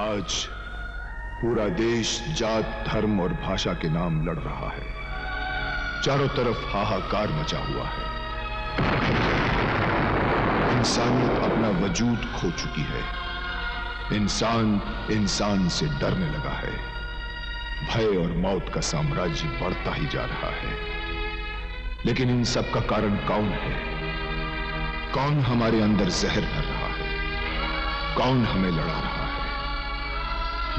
आज पूरा देश जात, धर्म और भाषा के नाम लड़ रहा है। चारों तरफ हाहाकार मचा हुआ है। इंसानियत अपना वजूद खो चुकी है। इंसान इंसान से डरने लगा है। भय और मौत का साम्राज्य बढ़ता ही जा रहा है। लेकिन इन सब का कारण कौन है? कौन हमारे अंदर जहर भर रहा है? कौन हमें लड़ा रहा है?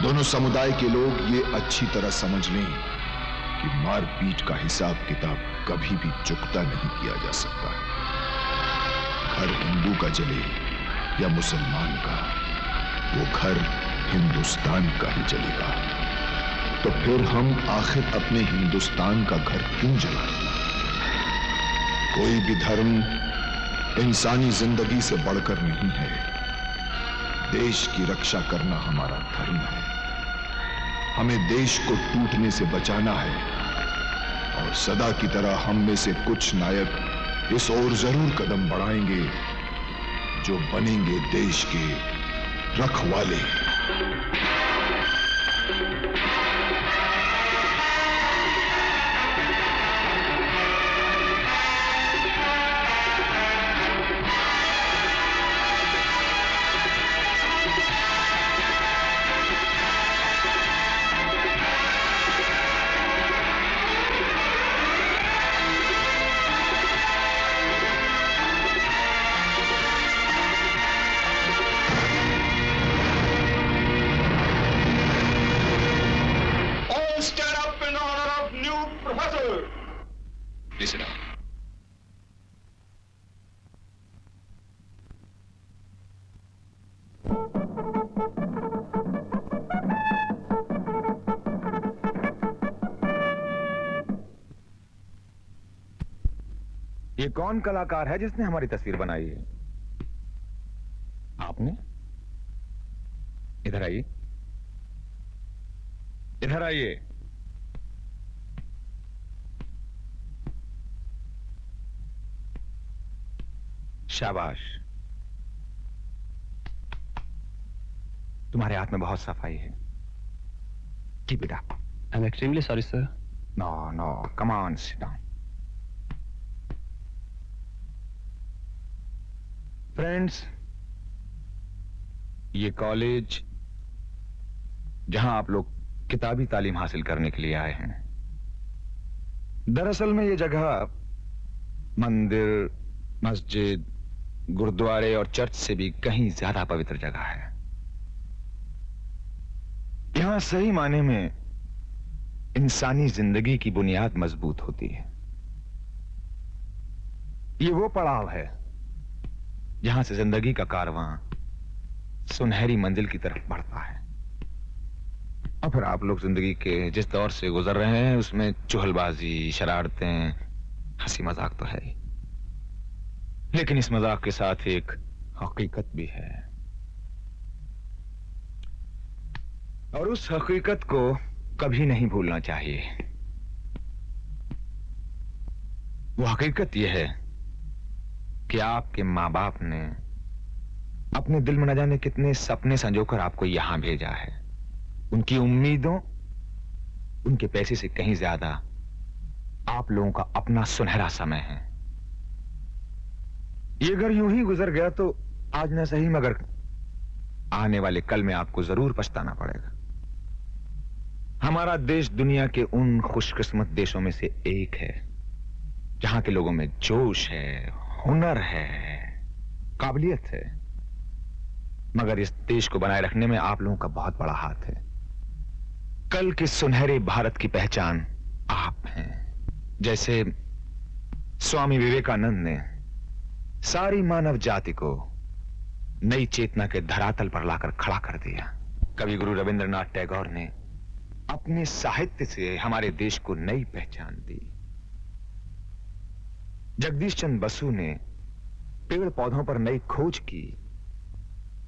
दोनों समुदाय के लोग ये अच्छी तरह समझ लें कि मारपीट का हिसाब किताब कभी भी चुकता नहीं किया जा सकता है। घर हिंदू का जले या मुसलमान का, वो घर हिंदुस्तान का ही जलेगा। तो फिर हम आखिर अपने हिंदुस्तान का घर क्यों जलाएं? कोई भी धर्म इंसानी जिंदगी से बढ़कर नहीं है। देश की रक्षा करना हमारा धर्म है। हमें देश को टूटने से बचाना है और सदा की तरह हम में से कुछ नायक इस ओर जरूर कदम बढ़ाएंगे जो बनेंगे देश के रखवाले। ये कौन कलाकार है जिसने हमारी तस्वीर बनाई है? आपने? इधर आइए, इधर आइए। शाबाश, तुम्हारे हाथ में बहुत सफाई है। Keep it up. I am extremely sorry sir. No no, come on, sit down. Friends, ये कॉलेज जहां आप लोग किताबी तालीम हासिल करने के लिए आए हैं, दरअसल में ये जगह मंदिर, मस्जिद, गुरुद्वारे और चर्च से भी कहीं ज्यादा पवित्र जगह है। यहां सही माने में इंसानी जिंदगी की बुनियाद मजबूत होती है। ये वो पड़ाव है जहां से जिंदगी का कारवां सुनहरी मंजिल की तरफ बढ़ता है। और फिर आप लोग जिंदगी के जिस दौर से गुजर रहे हैं उसमें चुहलबाजी, शरारतें, हंसी मजाक तो है ही, लेकिन इस मजाक के साथ एक हकीकत भी है। और उस हकीकत को कभी नहीं भूलना चाहिए। वो हकीकत यह है कि आपके माँ बाप ने अपने दिल में न जाने कितने सपने संजोकर आपको यहां भेजा है। उनकी उम्मीदों, उनके पैसे से कहीं ज्यादा आप लोगों का अपना सुनहरा समय है। ये अगर यूं ही गुजर गया तो आज न सही मगर आने वाले कल में आपको जरूर पछताना पड़ेगा। हमारा देश दुनिया के उन खुशकिस्मत देशों में से एक है जहां के लोगों में जोश है, हुनर है, काबिलियत है। मगर इस देश को बनाए रखने में आप लोगों का बहुत बड़ा हाथ है। कल के सुनहरे भारत की पहचान आप हैं। जैसे स्वामी विवेकानंद ने सारी मानव जाति को नई चेतना के धरातल पर लाकर खड़ा कर दिया। कवि गुरु रविंद्रनाथ टैगोर ने अपने साहित्य से हमारे देश को नई पहचान दी। जगदीश चंद्र बसु ने पेड़ पौधों पर नई खोज की।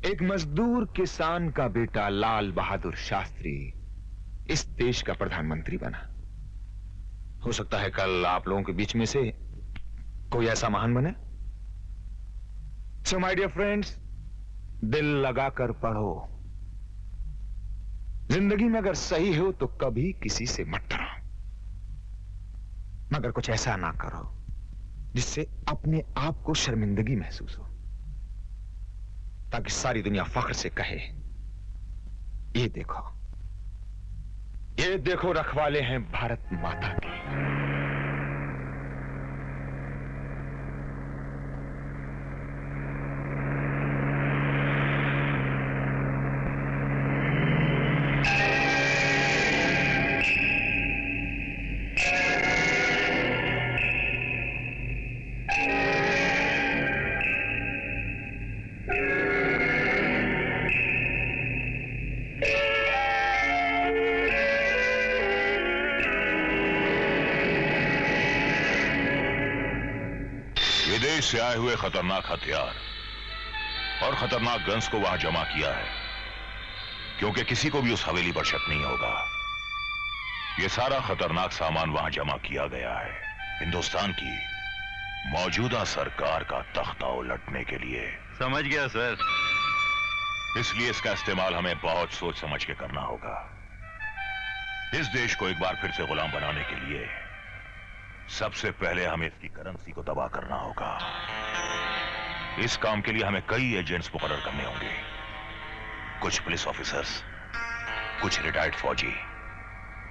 एक मजदूर किसान का बेटा लाल बहादुर शास्त्री इस देश का प्रधानमंत्री बना। हो सकता है कल आप लोगों के बीच में से कोई ऐसा महान बने। सो माय डियर फ्रेंड्स, दिल लगाकर पढ़ो, जिंदगी में अगर सही हो तो कभी किसी से मत डरो, मगर कुछ ऐसा ना करो जिससे अपने आप को शर्मिंदगी महसूस हो, ताकि सारी दुनिया फख्र से कहे, ये देखो रखवाले हैं भारत माता के। विदेश से आए हुए खतरनाक हथियार और खतरनाक गन्स को वहां जमा किया है, क्योंकि किसी को भी उस हवेली पर शक नहीं होगा। यह सारा खतरनाक सामान वहां जमा किया गया है हिंदुस्तान की मौजूदा सरकार का तख्ता उलटने के लिए। समझ गया सर। इसलिए इसका इस्तेमाल हमें बहुत सोच समझ के करना होगा। इस देश को एक बार फिर से गुलाम बनाने के लिए सबसे पहले हमें इसकी करेंसी को तबाह करना होगा। इस काम के लिए हमें कई एजेंट्स मुकर्रर करने होंगे, कुछ पुलिस ऑफिसर्स, कुछ रिटायर्ड फौजी,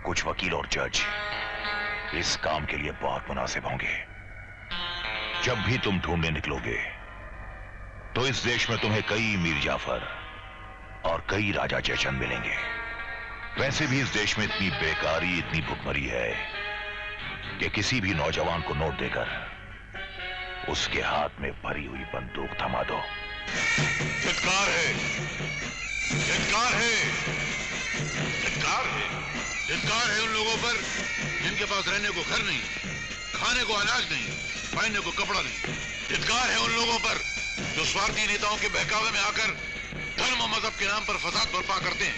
कुछ वकील और जज। इस काम के लिए बहुत मुनासिब होंगे। जब भी तुम ढूंढने निकलोगे तो इस देश में तुम्हें कई मीर जाफर और कई राजा जयचंद मिलेंगे। वैसे भी इस देश में इतनी बेकारी, इतनी भुखमरी है कि किसी भी नौजवान को नोट देकर उसके हाथ में भरी हुई बंदूक थमा दो। धिक्कार है, धिक्कार है, धिक्कार है, धिक्कार है उन लोगों पर जिनके पास रहने को घर नहीं, खाने को अनाज नहीं, पहनने को कपड़ा नहीं। धिक्कार है उन लोगों पर जो स्वार्थी नेताओं के बहकावे में आकर धर्म और मजहब के नाम पर फसाद बर्पा करते हैं।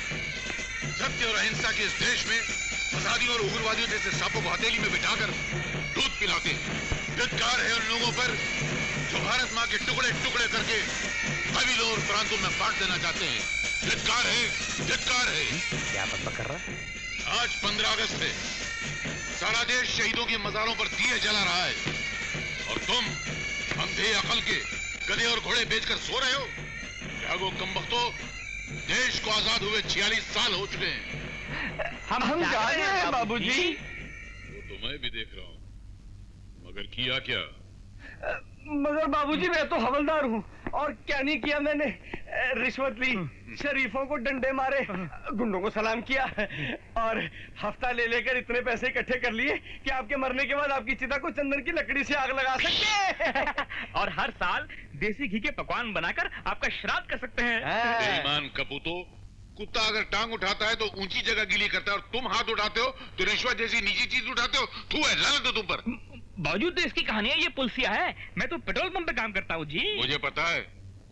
सत्य और अहिंसा के इस देश में फसादियों और उग्रवादियों जैसे सांपों को हथेली में बिठाकर दूध पिलाते हैं। धिक्कार है उन लोगों पर जो भारत मां के टुकड़े टुकड़े करके कबीलों और प्रांतों में बांट देना चाहते हैं। धिक्कार है, धिक्कार है। क्या बकबक कर रहा है? आज 15 अगस्त है, सारा देश शहीदों की मजारों पर दिए जला रहा है और तुम अंधे अकल के गधे और घोड़े बेचकर सो रहे हो। जागो कमबख्तो, देश को आजाद हुए 46 साल हो चुके हैं। हम जा रहे हैं बाबूजी। वो तो मैं भी देख रहा हूँ, मगर किया क्या? मगर बाबूजी मैं तो हवलदार हूँ और क्या नहीं किया मैंने। रिश्वत ली, शरीफों को डंडे मारे, गुंडों को सलाम किया और हफ्ता ले लेकर इतने पैसे इकट्ठे कर लिए कि आपके मरने के बाद आपकी चिता को चंदन की लकड़ी से आग लगा सकते और हर साल देसी घी के पकवान बनाकर आपका श्राद्ध कर सकते हैं। बेईमान कपूतो, कुत्ता अगर टांग उठाता है तो ऊंची जगह गीली करता है और तुम हाथ उठाते हो तो रिश्वत जैसी निजी चीज उठाते हो। तू है लानत है तुम पर। बावजूद तो इसकी कहानी है, ये पुलिसिया है। मैं तो पेट्रोल पंप पे काम करता हूँ जी। मुझे पता है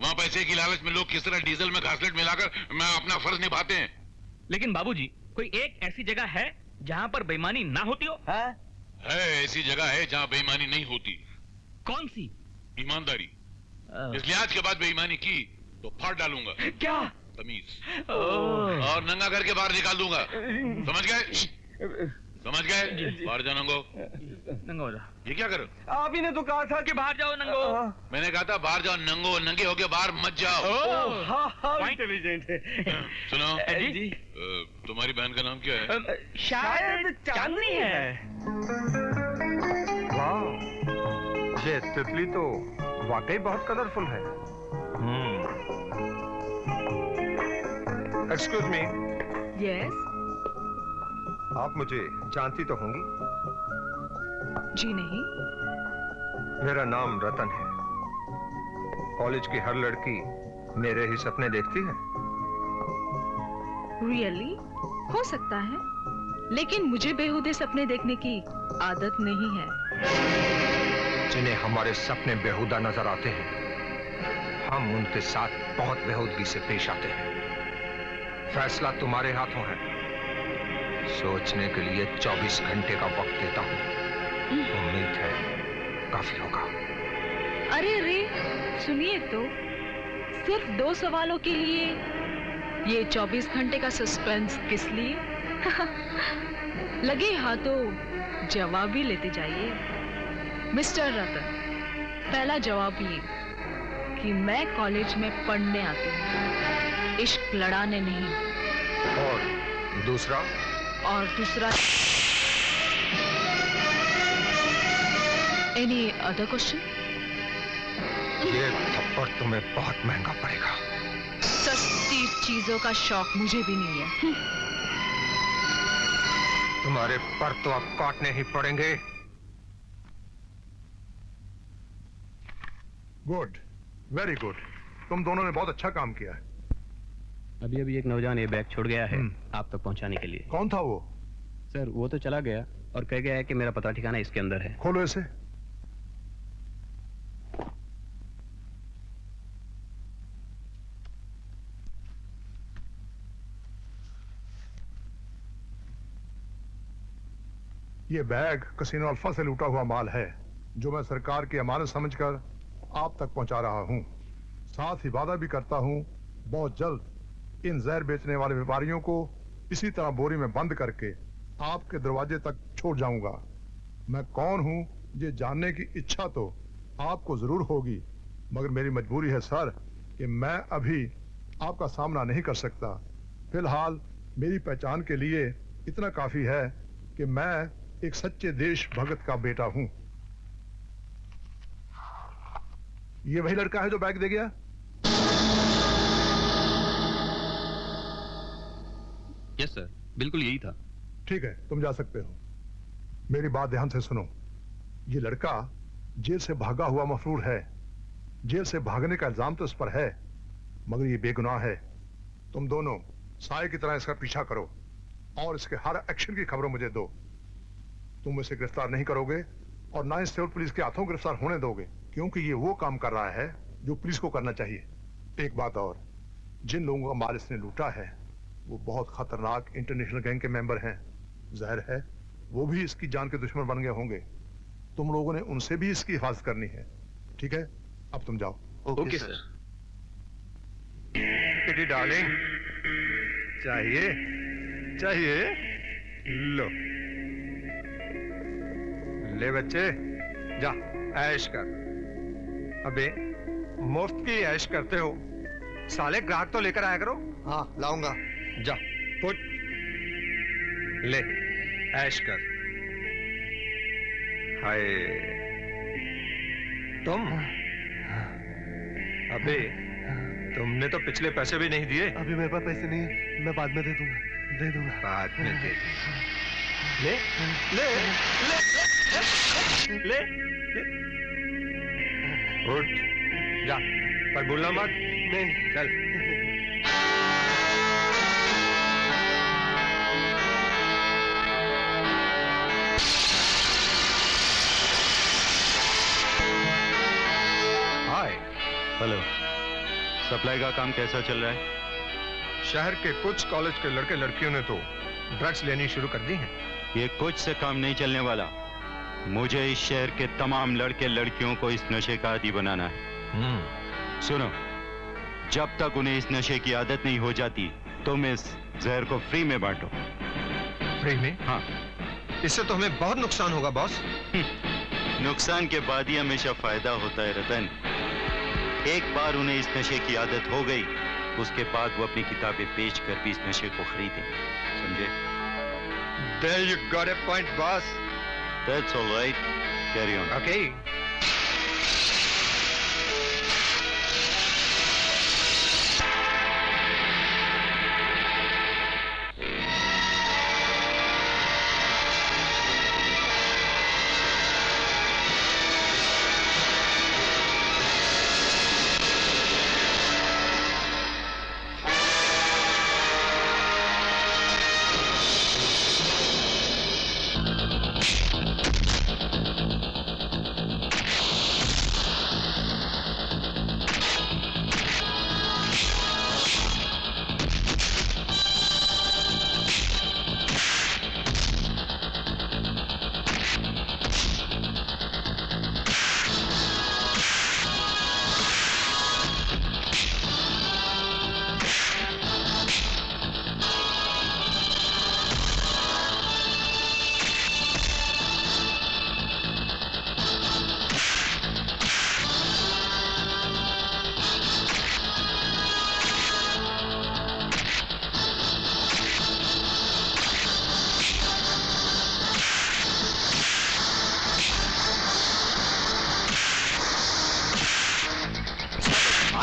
वहाँ पैसे की लालच में लोग किस तरह डीजल में घासलेट मिलाकर मैं अपना फर्ज निभाते हैं। लेकिन बाबूजी कोई एक ऐसी जगह है जहाँ पर बेईमानी ना होती हो? है ऐसी जगह है जहाँ बेईमानी नहीं होती। कौन सी? ईमानदारी। इसलिए आज के बाद बेईमानी की तो फाड़ डालूंगा। क्या? तमीज। और नंगा करके बाहर निकाल दूंगा। समझ गए? समझ गए? बाहर जाओ नंगो। नंगो हो जा। ये क्या करो? आप ही ने तो कहा था कि बाहर जाओ नंगो। मैंने कहा था बाहर जाओ नंगो, नंगे होके बाहर मत जाओ। हाँ इंटेलिजेंट है। सुनो जी। तुम्हारी बहन का नाम क्या है? शायद चांदनी है। वाह, ये तितली तो वाकई बहुत कलरफुल है। Excuse me. यस। आप मुझे जानती तो होंगी? जी नहीं। मेरा नाम रतन है। कॉलेज की हर लड़की मेरे ही सपने देखती है। रियली? हो सकता है, लेकिन मुझे बेहुदे सपने देखने की आदत नहीं है। जिन्हें हमारे सपने बेहुदा नजर आते हैं, हम उनके साथ बहुत बेहूदगी से पेश आते हैं। फैसला तुम्हारे हाथों है। सोचने के लिए 24 घंटे का वक्त देता हूँ। उम्मीद है काफी होगा। अरे रे, सुनिए तो, सिर्फ 2 सवालों के लिए ये 24 घंटे का सस्पेंस किस लिए? लगे हाथों जवाब भी लेते जाइए। मिस्टर रतन, पहला जवाब ये कि मैं कॉलेज में पढ़ने आती हूँ, इश्क लड़ाने नहीं। और दूसरा? और दूसरा, एनी अदर क्वेश्चन? ये थप्पड़ तुम्हें बहुत महंगा पड़ेगा। सस्ती चीजों का शौक मुझे भी नहीं है। तुम्हारे पर तो अब काटने ही पड़ेंगे। Good, very good. तुम दोनों ने बहुत अच्छा काम किया है। अभी अभी एक नौजवान ये बैग छोड़ गया है आप तक पहुंचाने के लिए। कौन था वो? सर वो तो चला गया और कह गया है कि मेरा पता ठिकाना इसके अंदर है। खोलो इसे। ये बैग कसिनो अल्फा से लूटा हुआ माल है जो मैं सरकार की अमानत समझकर आप तक पहुंचा रहा हूं। साथ ही वादा भी करता हूं बहुत जल्द इन जहर बेचने वाले व्यापारियों को इसी तरह बोरी में बंद करके आपके दरवाजे तक छोड़ जाऊंगा। मैं कौन हूं ये जानने की इच्छा तो आपको जरूर होगी, मगर मेरी मजबूरी है सर कि मैं अभी आपका सामना नहीं कर सकता। फिलहाल मेरी पहचान के लिए इतना काफी है कि मैं एक सच्चे देशभक्त का बेटा हूं। ये वही लड़का है जो बैग दे गया? यस सर, बिल्कुल यही था। ठीक है, तुम जा सकते हो। मेरी बात ध्यान से सुनो। ये लड़का जेल से भागा हुआ मफरूर है। जेल से भागने का इल्जाम तो इस पर है, मगर ये बेगुनाह है। तुम दोनों साए की तरह इसका पीछा करो और इसके हर एक्शन की खबरों मुझे दो। तुम इसे गिरफ्तार नहीं करोगे और ना इसे पुलिस के हाथों गिरफ्तार होने दोगे, क्योंकि ये वो काम कर रहा है जो पुलिस को करना चाहिए। एक बात और, जिन लोगों का माल इसने लूटा है वो बहुत खतरनाक इंटरनेशनल गैंग के मेंबर हैं। जाहिर है वो भी इसकी जान के दुश्मन बन गए होंगे। तुम लोगों ने उनसे भी इसकी हिफाजत करनी है। ठीक है, अब तुम जाओ। Okay sir. किटी डार्लिंग, चाहिए? चाहिए? लो ले बच्चे, जा ऐश कर। अबे मुफ्त की ऐश करते हो, साले ग्राहक तो लेकर आया करो। हाँ लाऊंगा, जा पुट ले ऐश कर। हाय तुम, अबे तुमने तो पिछले पैसे भी नहीं दिए। अभी मेरे पास पैसे नहीं है, मैं बाद में दे दूंगा। बाद में दे दूंगा। ले ले ले ले ले उठ जा, पर भूलना मत। नहीं चल। हाय हेलो, सप्लाई का काम कैसा चल रहा है? शहर के कुछ कॉलेज के लड़के लड़कियों ने तो ड्रग्स लेनी शुरू कर दी है। ये कुछ से काम नहीं चलने वाला। मुझे इस शहर के तमाम लड़के लड़कियों को इस नशे का आदी बनाना है। सुनो, जब तक उन्हें इस नशे की आदत नहीं हो जाती तुम इस जहर को फ्री में बांटो। फ्री में? हाँ। इससे तो हमें बहुत नुकसान होगा बॉस। नुकसान के बाद ही हमेशा फायदा होता है रतन। एक बार उन्हें इस नशे की आदत हो गई, उसके बाद वो अपनी किताबें बेच कर भी इस नशे को खरीदें। समझे? There you got a point, boss. That's all right. Carry on. Okay.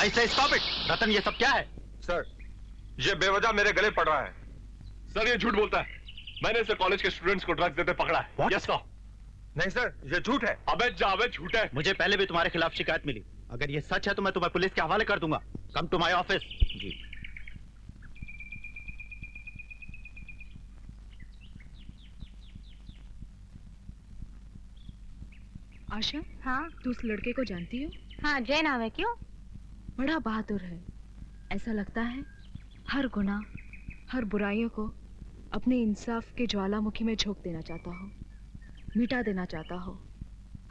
आई से स्टॉप इट। रतन, ये सब क्या है? सर, ये बेवजह मेरे गले पड़ रहा है। सर ये झूठ बोलता है। मैंने इसे कॉलेज के स्टूडेंट्स को ड्रग्स देते पकड़ा है। Yes sir. नहीं सर, ये झूठ है। अबे जावे, झूठ है। मुझे पहले भी तुम्हारे खिलाफ शिकायत मिली। अगर ये सच है तो मैं तुम्हें पुलिस के हवाले कर दूंगा। Come to my office. जी। आशा, हाँ तू उस लड़के को जानती हो? हाँ, जय नाम है। क्यों? बड़ा बहादुर है। ऐसा लगता है हर गुनाह, हर बुराइयों को अपने इंसाफ के ज्वालामुखी में झोंक देना चाहता हो, मिटा देना चाहता हो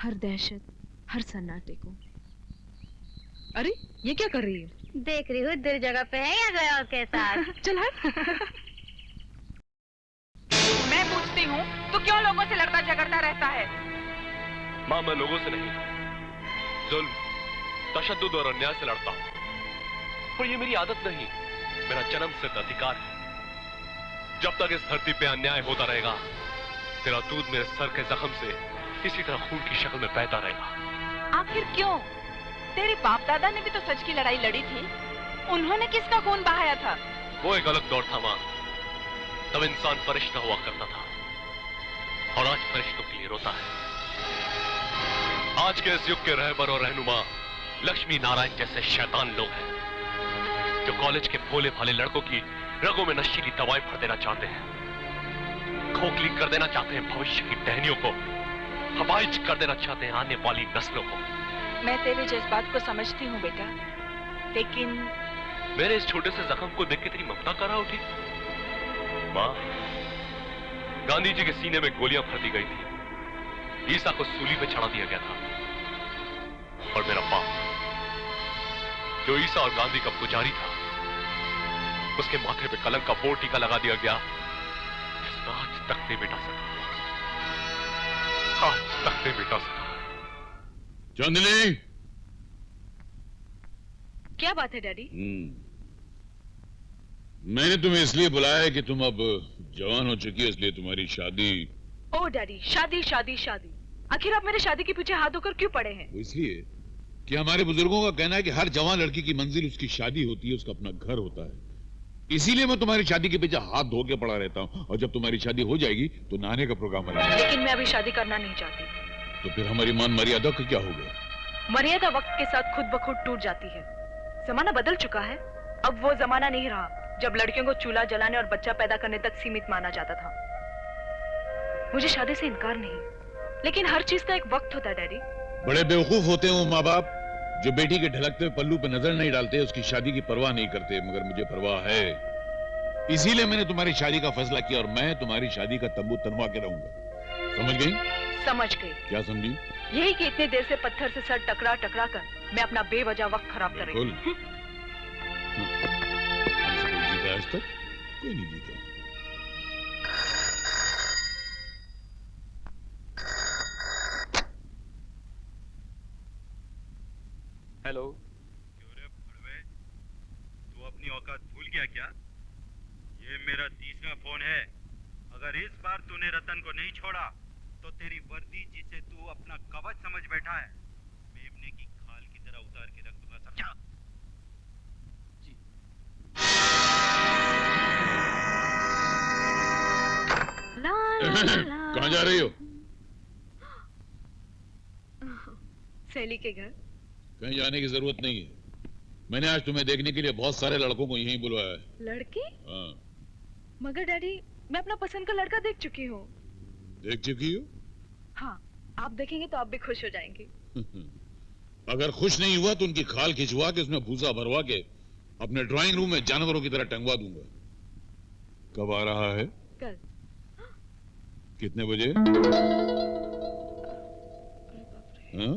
हर दहशत, हर सन्नाटे को। अरे ये क्या कर रही है? देख रही हूँ दूर जगह पे है या गया के साथ। चल हट। मैं पूछती हूँ तो क्यों लोगों से लड़ता झगड़ता रहता है? माँ, मैं लोगों से नहीं, जुल्म, तशद्दुद और अन्याय से लड़ता हूँ। और ये मेरी आदत नहीं, मेरा जन्म सिद्ध अधिकार है। जब तक इस धरती पे अन्याय होता रहेगा, तेरा दूध मेरे सर के जख्म से इसी तरह खून की शक्ल में बहता रहेगा। आखिर क्यों? तेरे बाप दादा ने भी तो सच की लड़ाई लड़ी थी। उन्होंने किसका खून बहाया था? वो एक अलग दौर था माँ। तब इंसान फरिश्ता हुआ करता था और आज फरिश्तों के लिए रोता है। आज के इस युग के रहबर और रहनुमा लक्ष्मी नारायण जैसे शैतान लोग हैं जो कॉलेज के भोले भाले लड़कों की रगों में नशीली दवाएं भर देना चाहते हैं, खोखली कर देना चाहते हैं भविष्य की टहनियों को, हवाइज कर देना चाहते हैं आने वाली नस्लों को। मैं तेरे जज्बात को समझती हूँ बेटा, लेकिन मेरे इस छोटे से जख्म को देख के तेरी ममता कहाँ उठी? माँ, गांधी जी के सीने में गोलियां भर दी गई थी, ईसा को सूली पे चढ़ा दिया गया था, और मेरा बाप जो ईसा और गांधी का पुजारी था, उसके माथे पे कलंक का बोर टीका लगा दिया गया, जिसका आज तक नहीं मिटा सका, आज तक नहीं मिटा सका। चांदनी, क्या बात है डैडी? मैंने तुम्हें इसलिए बुलाया है कि तुम अब जवान हो चुकी हो, इसलिए तुम्हारी शादी। ओ डैडी, शादी शादी शादी, आखिर आप मेरे शादी के पीछे हाथ धोकर क्यों पड़े हैं? वो इसलिए कि हमारे बुजुर्गों का कहना है कि हर जवान लड़की की मंजिल उसकी शादी होती है, उसका अपना घर होता है। इसीलिए मैं तुम्हारी शादी के पीछे हाथ धो के पड़ा रहता हूँ, और जब तुम्हारी शादी हो जाएगी तो नहाने का प्रोग्राम बनाना। लेकिन मैं अभी शादी करना नहीं चाहती। तो फिर हमारी मान मर्यादा का क्या होगा? मर्यादा वक्त के साथ खुद ब खुद टूट जाती है। जमाना बदल चुका है। अब वो जमाना नहीं रहा जब लड़कियों को चूल्हा जलाने और बच्चा पैदा करने तक सीमित माना जाता था। मुझे शादी से इनकार नहीं, लेकिन हर चीज का एक वक्त होता है डैडी। बड़े बेवकूफ होते हैं वो माँ बाप जो बेटी के ढलकते पल्लू पे नजर नहीं डालते, उसकी शादी की परवाह नहीं करते, मगर मुझे परवाह है। इसीलिए मैंने तुम्हारी शादी का फैसला किया, और मैं तुम्हारी शादी का तंबू तनवा के रहूंगा। समझ गई? समझ गई। क्या समझी? यही कि इतने देर से पत्थर से सर टकरा टकरा कर मैं अपना बेवजह वक्त खराब कर रही हूँ। जीता आज तक कोई नहीं जीता। हेलो। क्यों रे भड़वे, तू अपनी औकात भूल गया क्या? ये मेरा तीसरा फोन है। अगर इस बार तूने रतन को नहीं छोड़ा तो तेरी वर्दी जिसे तू अपना कवच समझ बैठा है, मेमने की खाल की तरह उतार के रख दूंगा, समझा? जी। कहाँ जा रही हो? सहेली के घर। कहीं जाने की जरूरत नहीं है। मैंने आज तुम्हें देखने के लिए बहुत सारे लड़कों को यहीं बुलवाया है। लड़के? हाँ। मगर डैडी, मैं अपना पसंद का लड़का देख चुकी हूँ। देख चुकी हो? हाँ, आप देखेंगे तो आप भी खुश हो जाएंगे। अगर खुश नहीं हुआ तो उनकी खाल खिंचवा के उसमें भूसा भरवा के अपने ड्राइंग रूम में जानवरों की तरह टंगवा दूंगा। कब आ रहा है? कल। कितने बजे? हाँ?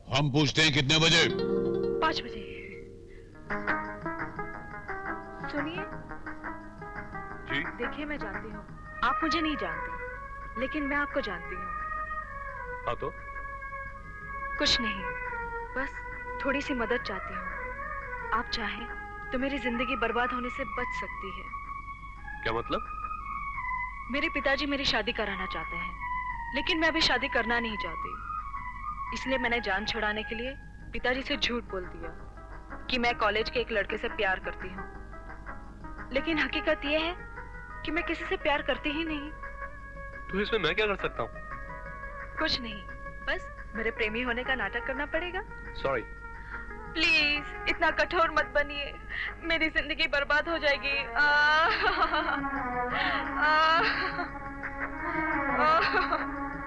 हम पूछते हैं कितने बजे? 5 बजे। सुनिए। जी? देखिए, मैं जानती हूँ आप मुझे नहीं जानते, लेकिन मैं आपको जानती हूँ। हाँ तो? कुछ नहीं, बस थोड़ी सी मदद चाहती हूँ। आप चाहें तो मेरी जिंदगी बर्बाद होने से बच सकती है। क्या मतलब? मेरे पिताजी मेरी शादी कराना चाहते हैं, लेकिन मैं अभी शादी करना नहीं चाहती। इसलिए मैंने जान छुड़ाने के लिए पिताजी से झूठ बोल दिया कि मैं कॉलेज के एक लड़के से प्यार करती हूँ। लेकिन हकीकत यह है कि मैं किसी से प्यार करती ही नहीं। तो इसमें मैं क्या कर सकता हूँ? कुछ नहीं, बस मेरे प्रेमी होने का नाटक करना पड़ेगा। सॉरी। प्लीज इतना कठोर मत बनिए, मेरी जिंदगी बर्बाद हो जाएगी।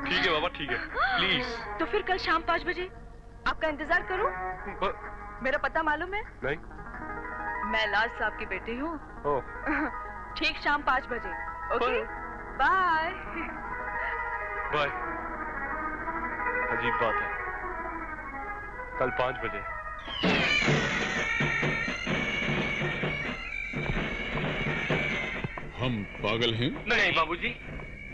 ठीक है बाबा, ठीक है, प्लीज। तो फिर कल शाम 5 बजे आपका इंतजार करूं? मेरा पता मालूम है? नहीं। मैं लाज साहब की बेटी हूँ। ठीक शाम 5 बजे। Okay, bye. बाय। अजीब बात है, कल 5 बजे। हम पागल हैं? नहीं बाबूजी।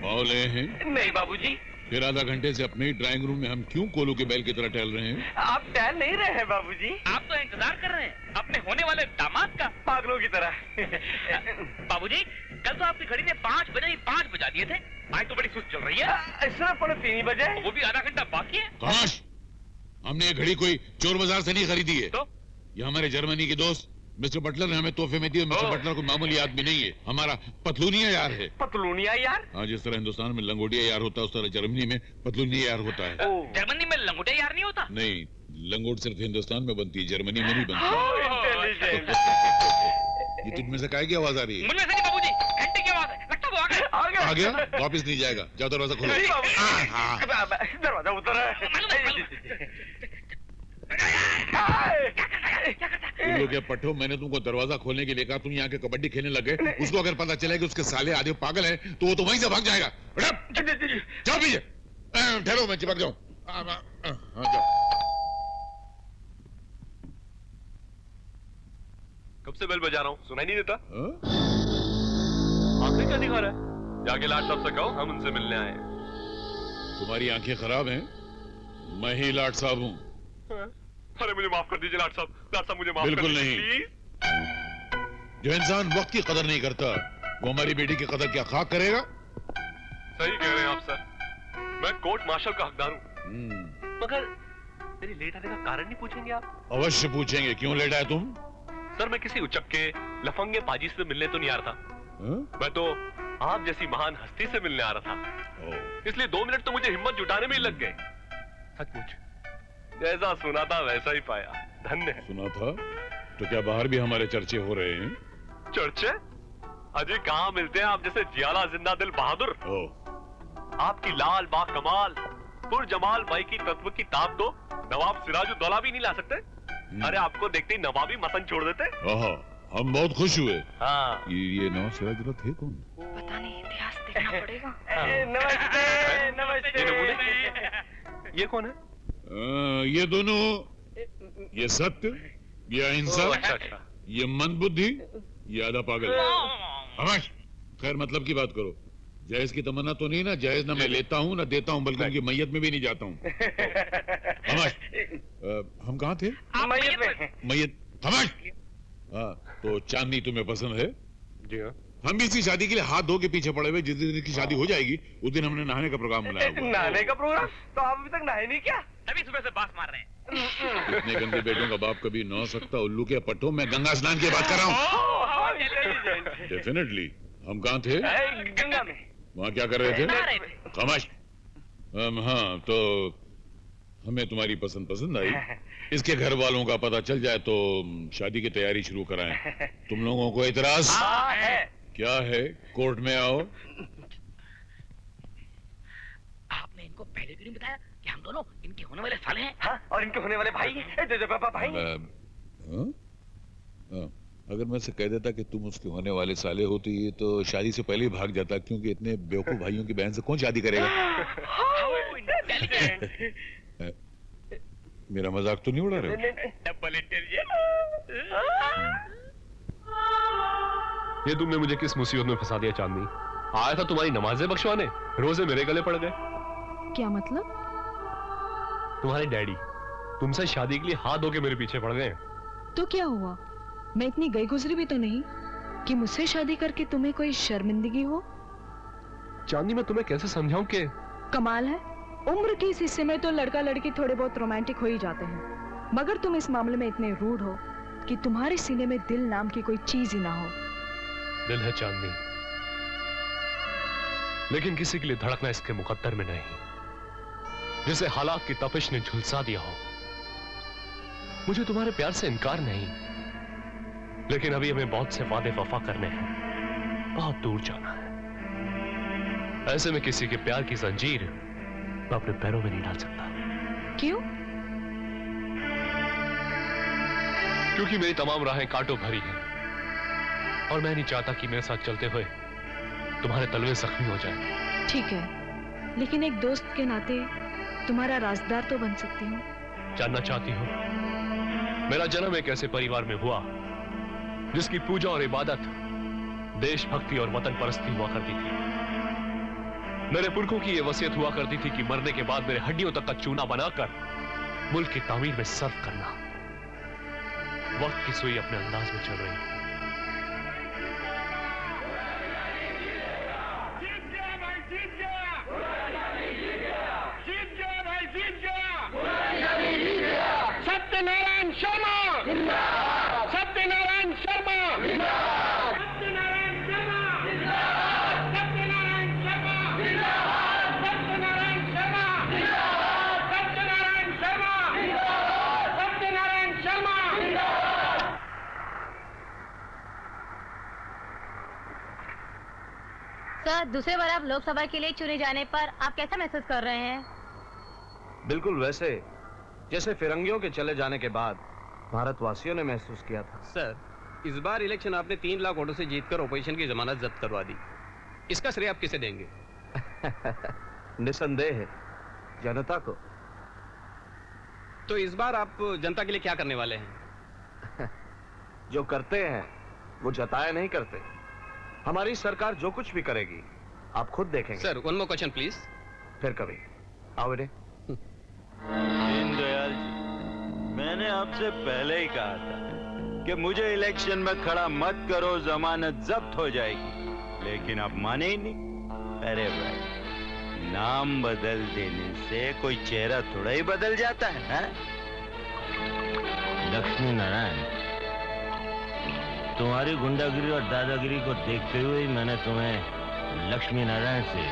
बावले हैं? नहीं बाबूजी। फिर आधा घंटे से अपने ही ड्राइंग रूम में हम क्यों कोलू के बैल की तरह टहल रहे हैं? आप टहल नहीं रहे हैं बाबूजी। आप तो इंतजार कर रहे हैं अपने होने वाले दामाद का, पागलों की तरह। बाबूजी कल तो आपकी घड़ी ने 5 बजे ही 5 बजा दिए थे, आज तो बड़ी सुस्त चल रही है। ऐसा पड़े 3 बजे, वो भी आधा घंटा बाकी है। काश, हमने ये घड़ी कोई चोर बाजार से नहीं खरीदी है। तो ये हमारे जर्मनी के दोस्त मिस्टर बटलर ने हमें तोहफे में दी। मिस्टर बटलर को मामूली आदमी नहीं है, हमारा पतलूनिया यार है। पतलूनिया यार? हाँ, जिस तरह हिंदुस्तान में लंगोटिया यार होता है उस तरह जर्मनी में पतलूनिया यार होता है। जर्मनी में लंगोटिया यार नहीं होता? नहीं, लंगोट सिर्फ हिंदुस्तान में बनती है, जर्मनी में नहीं बनती। ये तुझमें से काय की आवाज आ रही है? मुझमें से नहीं बाबूजी, घंटे की आवाज है, लगता वो आ गया। आ गया? वापिस नहीं जाएगा, जाओ दरवाजा खोलो। दरवाजा उतर तुम लोग ये पट्टो, मैंने तुमको दरवाजा खोलने के लिए कहा, तुम यहाँ के कबड्डी खेलने लगे। उसको अगर पता चला कि उसके साले आधे पागल हैं, तो वो तो वहीं से भाग जाएगा। जाओ पीछे, ठहरो, मैं चिपक जाऊं। हाँ, जाओ। कब से बेल बजा रहा हूँ, सुनाई नहीं देता? आंखें क्या दिखा रहा है? जाके लाट साहब से कहो हम उनसे मिलने आए हैं। तुम्हारी आंखें खराब हैं? मैं ही लाट साहब हूँ। अरे मुझे माफ कर दीजिए लाट साहब, मुझे माफ बिल्कुल कर नहीं। दीजिए, जो इंसान वक्त की कदर नहीं करता, वो हमारी बेटी की कदर क्या खाक करेगा? सही कह रहे हैं आप सर, मैं कोर्ट मार्शल का हकदार हूँ। मगर मेरी लेट आने का कारण नहीं पूछेंगे आप? अवश्य पूछेंगे, क्यों लेट आए तुम? सर मैं किसी उचक्के लफंगे पाजी से मिलने तो नहीं आ रहा था। मैं तो आप जैसी महान हस्ती से मिलने आ रहा था, इसलिए 2 मिनट तो मुझे हिम्मत जुटाने में ही लग गए। सचमुच जैसा सुना था वैसा ही पाया, धन्य है। सुना था? तो क्या बाहर भी हमारे चर्चे हो रहे हैं? चर्चे? अजी कहाँ मिलते हैं आप जैसे जियाला जिंदा दिल बहादुर। आपकी लाल बा कमाल पुरजमाल भाई की तत्व की ताप तो नवाब सिराजुद्दौला भी नहीं ला सकते। अरे आपको देखते ही नवाबी मतन छोड़ देते। हम बहुत खुश हुए। हाँ। ये नवाब सिराजुद्दौला थे कौन? पता नहीं, इतिहास देखना पड़ेगा। नमस्ते नमस्ते। ये कौन है? ये दोनों, ये सत्य, ये अहिंसा, ये मंदबुद्धि, ये आधा पागल। खैर मतलब की बात करो, जहेज की तमन्ना तो नहीं ना? जहेज ना मैं लेता हूँ ना देता हूँ, बल्कि उनकी मैयत में भी नहीं जाता हूँ। हम कहाँ थे? मैयत में। मैयत। हाँ, तो चांदनी तुम्हें पसंद है? जी हाँ। हम भी इसी शादी के लिए हाथ धो के पीछे पड़े हुए। जिस दिन की शादी हो जाएगी उस दिन हमने नहाने का प्रोग्राम बनाया हुआ। नहाने का प्रोग्राम? तो आप अभी तक नहाए नहीं क्या? अभी सुबह से बात मार रहे हैं। इतने गंदे बेटों का बाप कभी नहा सकता? उल्लू के पट्टों में गंगा स्नान की बात कर रहा हूँ। डेफिनेटली। हम कहाँ थे? गंगा में। वहाँ क्या कर रहे थे? खामोश। हाँ, तो हमें तुम्हारी पसंद आई। इसके घर वालों का पता चल जाए तो शादी की तैयारी शुरू कराएं। तुम लोगों को इतराज? क्या है? कोर्ट में आओ। आपने इनको पहले क्यों नहीं बताया कि हम दोनों इनके होने वाले साले हैं? हाँ, और इनके होने वाले भाई हैं। भाई। अगर मैं से कह देता कि तुम उसके होने वाले साले होती तो शादी से पहले ही भाग जाता, क्योंकि इतने बेवकूफ भाइयों की बहन से कौन शादी करेगा? मेरा मजाक तो नहीं उड़ा रहे हो? Double intelligent. ये तुमने मुझे किस मुसीबत में फंसा दिया चांदनी? आया था तुम्हारी नमाजें बख्शवाने, रोजे मेरे गले पड़ गए। क्या मतलब? तुम्हारे डैडी तुमसे शादी के लिए हाथ धो के मेरे पीछे पड़ गए। तो क्या हुआ? मैं इतनी गई गुजरी भी तो नहीं कि मुझसे शादी करके तुम्हें कोई शर्मिंदगी हो। चांदनी मैं तुम्हें कैसे समझाऊं कि कमाल है, उम्र के इस हिस्से में तो लड़का लड़की थोड़े बहुत रोमांटिक हो ही जाते हैं, मगर तुम इस मामले में इतने रूड हो कि तुम्हारे सीने में दिल नाम की कोई चीज ही ना हो। दिल है चांदनी, लेकिन किसी के लिए धड़कना इसके मुकद्दर में नहीं, जिसे हालात की तपिश ने झुलसा दिया हो। मुझे तुम्हारे प्यार से इनकार नहीं, लेकिन अभी हमें बहुत से वादे वफा करने हैं, बहुत दूर जाना है। ऐसे में किसी के प्यार की जंजीर मैं अपने पैरों में नहीं डाल सकता। क्यों? क्योंकि मेरी तमाम राहें कांटों भरी हैं और मैं नहीं चाहता कि मेरे साथ चलते हुए तुम्हारे तलवे जख्मी हो जाए। ठीक है, लेकिन एक दोस्त के नाते तुम्हारा राजदार तो बन सकती हूँ। जानना चाहती हो? मेरा जन्म एक ऐसे परिवार में हुआ जिसकी पूजा और इबादत देशभक्ति और वतन परस्ती हुआ करती थी। मेरे पुरखों की यह वसीयत हुआ करती थी कि मरने के बाद मेरे हड्डियों तक का चूना बनाकर मुल्क की तामीर में सर्व करना। वक्त की सुई अपने अंदाज में चल रही थी। सत्यनारायण शर्मा, सत्यनारायण शर्मा, सत्यनारायण शर्मा, सत्यनारायण शर्मा, सत्यनारायण शर्मा, सत्यनारायण शर्मा, सत्यनारायण शर्मा। सर, दूसरे बार आप लोकसभा के लिए चुने जाने पर आप कैसा महसूस कर रहे हैं? बिल्कुल वैसे जैसे फिरंगियों के चले जाने के बाद भारतवासियों ने महसूस किया था। सर, इस बार इलेक्शन आपने 3 लाख वोटों से जीतकर ओपोजिशन की जमानत जब्त करवा दी। इसका श्रेय आप किसे देंगे? निसंदेह जनता को। तो इस बार आप जनता के लिए क्या करने वाले हैं? जो करते हैं वो जताया नहीं करते। हमारी सरकार जो कुछ भी करेगी आप खुद देखेंगे। Sir, one more question please. फिर कभी आओ बेटे। दीनदयाल जी, मैंने आपसे पहले ही कहा था कि मुझे इलेक्शन में खड़ा मत करो, जमानत जब्त हो जाएगी, लेकिन आप माने ही नहीं। अरे भाई, नाम बदल देने से कोई चेहरा थोड़ा ही बदल जाता है? लक्ष्मी नारायण, तुम्हारी गुंडागिरी और दादागिरी को देखते हुए ही मैंने तुम्हें लक्ष्मी नारायण से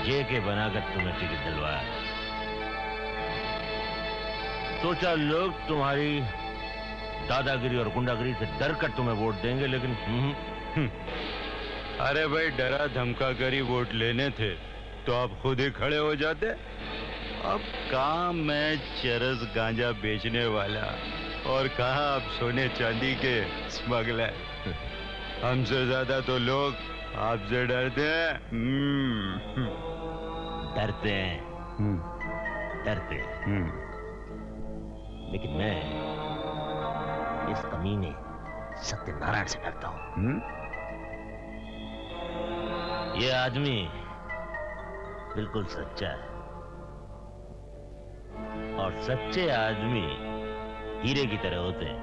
जेके बनाकर तुम्हें टिकट दिलवाया। सोचा लोग तुम्हारी दादागिरी और गुंडागिरी से डर कर तुम्हें वोट देंगे, लेकिन अरे भाई, डरा धमका कर ही वोट लेने थे तो आप खुद ही खड़े हो जाते। अब कहाँ मैं चरस गांजा बेचने वाला और कहाँ आप सोने चांदी के स्मगलर। हमसे ज्यादा तो लोग आपसे डरते हैं। डरते हैं, डरते हैं। लेकिन मैं इस कमीने सत्यनारायण से डरता हूं। ये आदमी बिल्कुल सच्चा है और सच्चे आदमी हीरे की तरह होते हैं।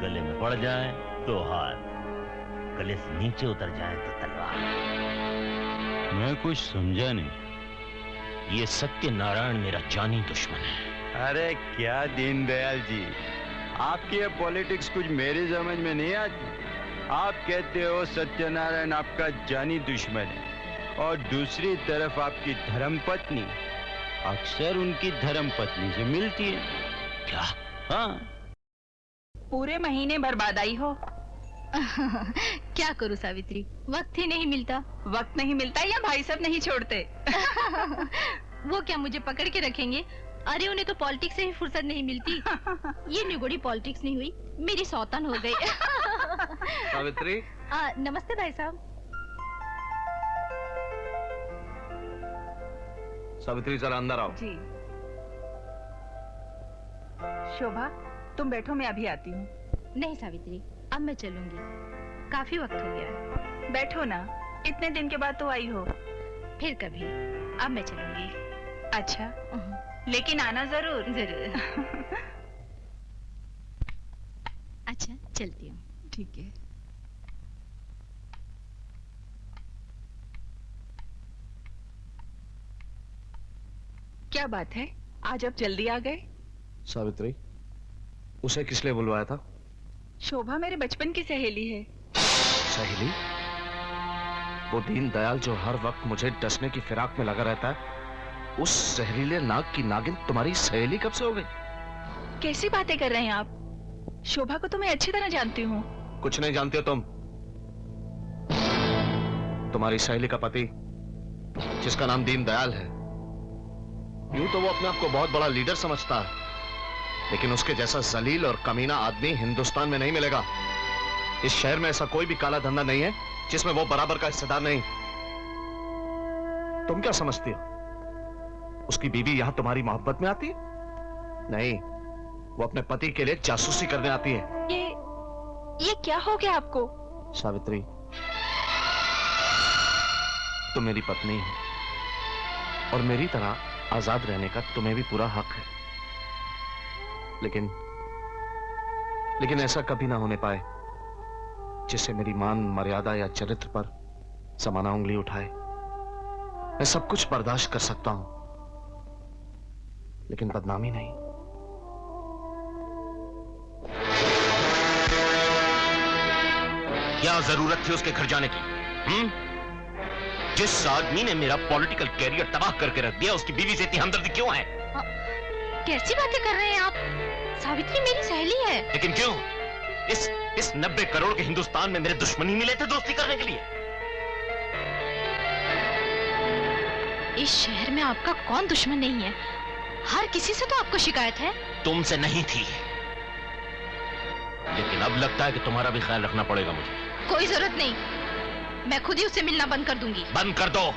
गले में पड़ जाए तो हाथ, गले से नीचे उतर जाए तो तलवार। मैं कुछ समझा नहीं। ये सत्यनारायण मेरा जानी दुश्मन है। अरे क्या दीनदयाल जी, आपकी ये पॉलिटिक्स कुछ मेरी समझ में नहीं आती। आप कहते हो सत्यनारायण आपका जानी दुश्मन है और दूसरी तरफ आपकी धर्मपत्नी अक्सर उनकी धर्मपत्नी से मिलती है। क्या? हाँ। पूरे महीने बर्बाद आई हो। क्या करूं सावित्री, वक्त ही नहीं मिलता। वक्त नहीं मिलता या भाई साहब नहीं छोड़ते? वो क्या मुझे पकड़ के रखेंगे? अरे उन्हें तो पॉलिटिक्स से ही फुर्सत नहीं मिलती। ये निगोड़ी पॉलिटिक्स नहीं हुई, मेरी सौतन हो गई। सावित्री। नमस्ते भाई साहब। सावित्री जरा अंदर आओ। जी। शोभा, तुम बैठो, मैं अभी आती हूँ। नहीं सावित्री, अब मैं चलूंगी, काफी वक्त हो गया है। बैठो ना, इतने दिन के बाद तो आई हो। फिर कभी, अब मैं चलूंगी। अच्छा, लेकिन आना जरूर। जरूर। अच्छा, चलती हूँ। ठीक है। क्या बात है, आज आप जल्दी आ गए? सावित्री, उसे किस लिए बुलवाया था? शोभा मेरे बचपन की सहेली है। सहेली? वो दीन दयाल जो हर वक्त मुझे डसने की फिराक में लगा रहता है, उस जहरीले नाग की नागिन तुम्हारी सहेली कब से हो गई? कैसी बातें कर रहे हैं आप? शोभा को तो मैं अच्छी तरह जानती हूँ। कुछ नहीं जानते हो तुम। तुम्हारी सहेली का पति, जिसका नाम दीन दयाल है, यूं तो वो अपने आप को बहुत बड़ा लीडर समझता है, लेकिन उसके जैसा जलील और कमीना आदमी हिंदुस्तान में नहीं मिलेगा। इस शहर में ऐसा कोई भी काला धंधा नहीं है जिसमें वो बराबर का हिस्सेदार नहीं। तुम क्या समझती हो? उसकी बीवी यहां तुम्हारी मोहब्बत में आती है? नहीं, वो अपने पति के लिए जासूसी करने आती है। ये क्या हो गया आपको? सावित्री, तुम मेरी पत्नी हो और मेरी तरह आजाद रहने का तुम्हें भी पूरा हक है, लेकिन ऐसा कभी ना होने पाए जिससे मेरी मान, मर्यादा या चरित्र पर समाना उंगली उठाए। मैं सब कुछ बर्दाश्त कर सकता हूं, लेकिन बदनामी नहीं। क्या जरूरत थी उसके घर जाने की? जिस आदमी ने मेरा पॉलिटिकल कैरियर तबाह करके रख दिया, उसकी बीवी से इतनी हमदर्दी क्यों है? कैसी बातें कर रहे हैं आप? सावित्री मेरी सहेली है। लेकिन क्यों? इस 90 करोड़ के हिंदुस्तान में मेरे दुश्मन ही मिले थे दोस्ती करने के लिए। इस शहर में आपका कौन दुश्मन नहीं है? हर किसी से तो आपको शिकायत है। तुमसे नहीं थी, लेकिन अब लगता है कि तुम्हारा भी ख्याल रखना पड़ेगा मुझे। कोई जरूरत नहीं, मैं खुद ही उससे मिलना बंद कर दूंगी। बंद कर दो।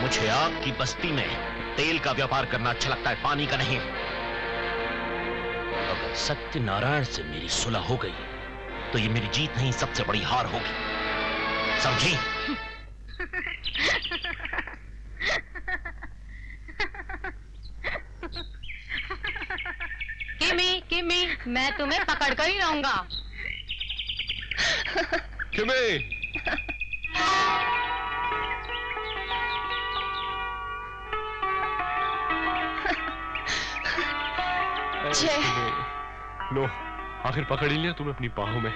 मुझे आपकी बस्ती में तेल का व्यापार करना अच्छा लगता है, पानी का नहीं। अगर सत्यनारायण से मेरी सुलह हो गई तो ये मेरी जीत नहीं, सबसे बड़ी हार होगी, समझी? किमी, मैं तुम्हें पकड़ कर ही रहूंगा। किमी, जय। लो, आखिर पकड़ ही लिया तुम्हें अपनी बाहों में।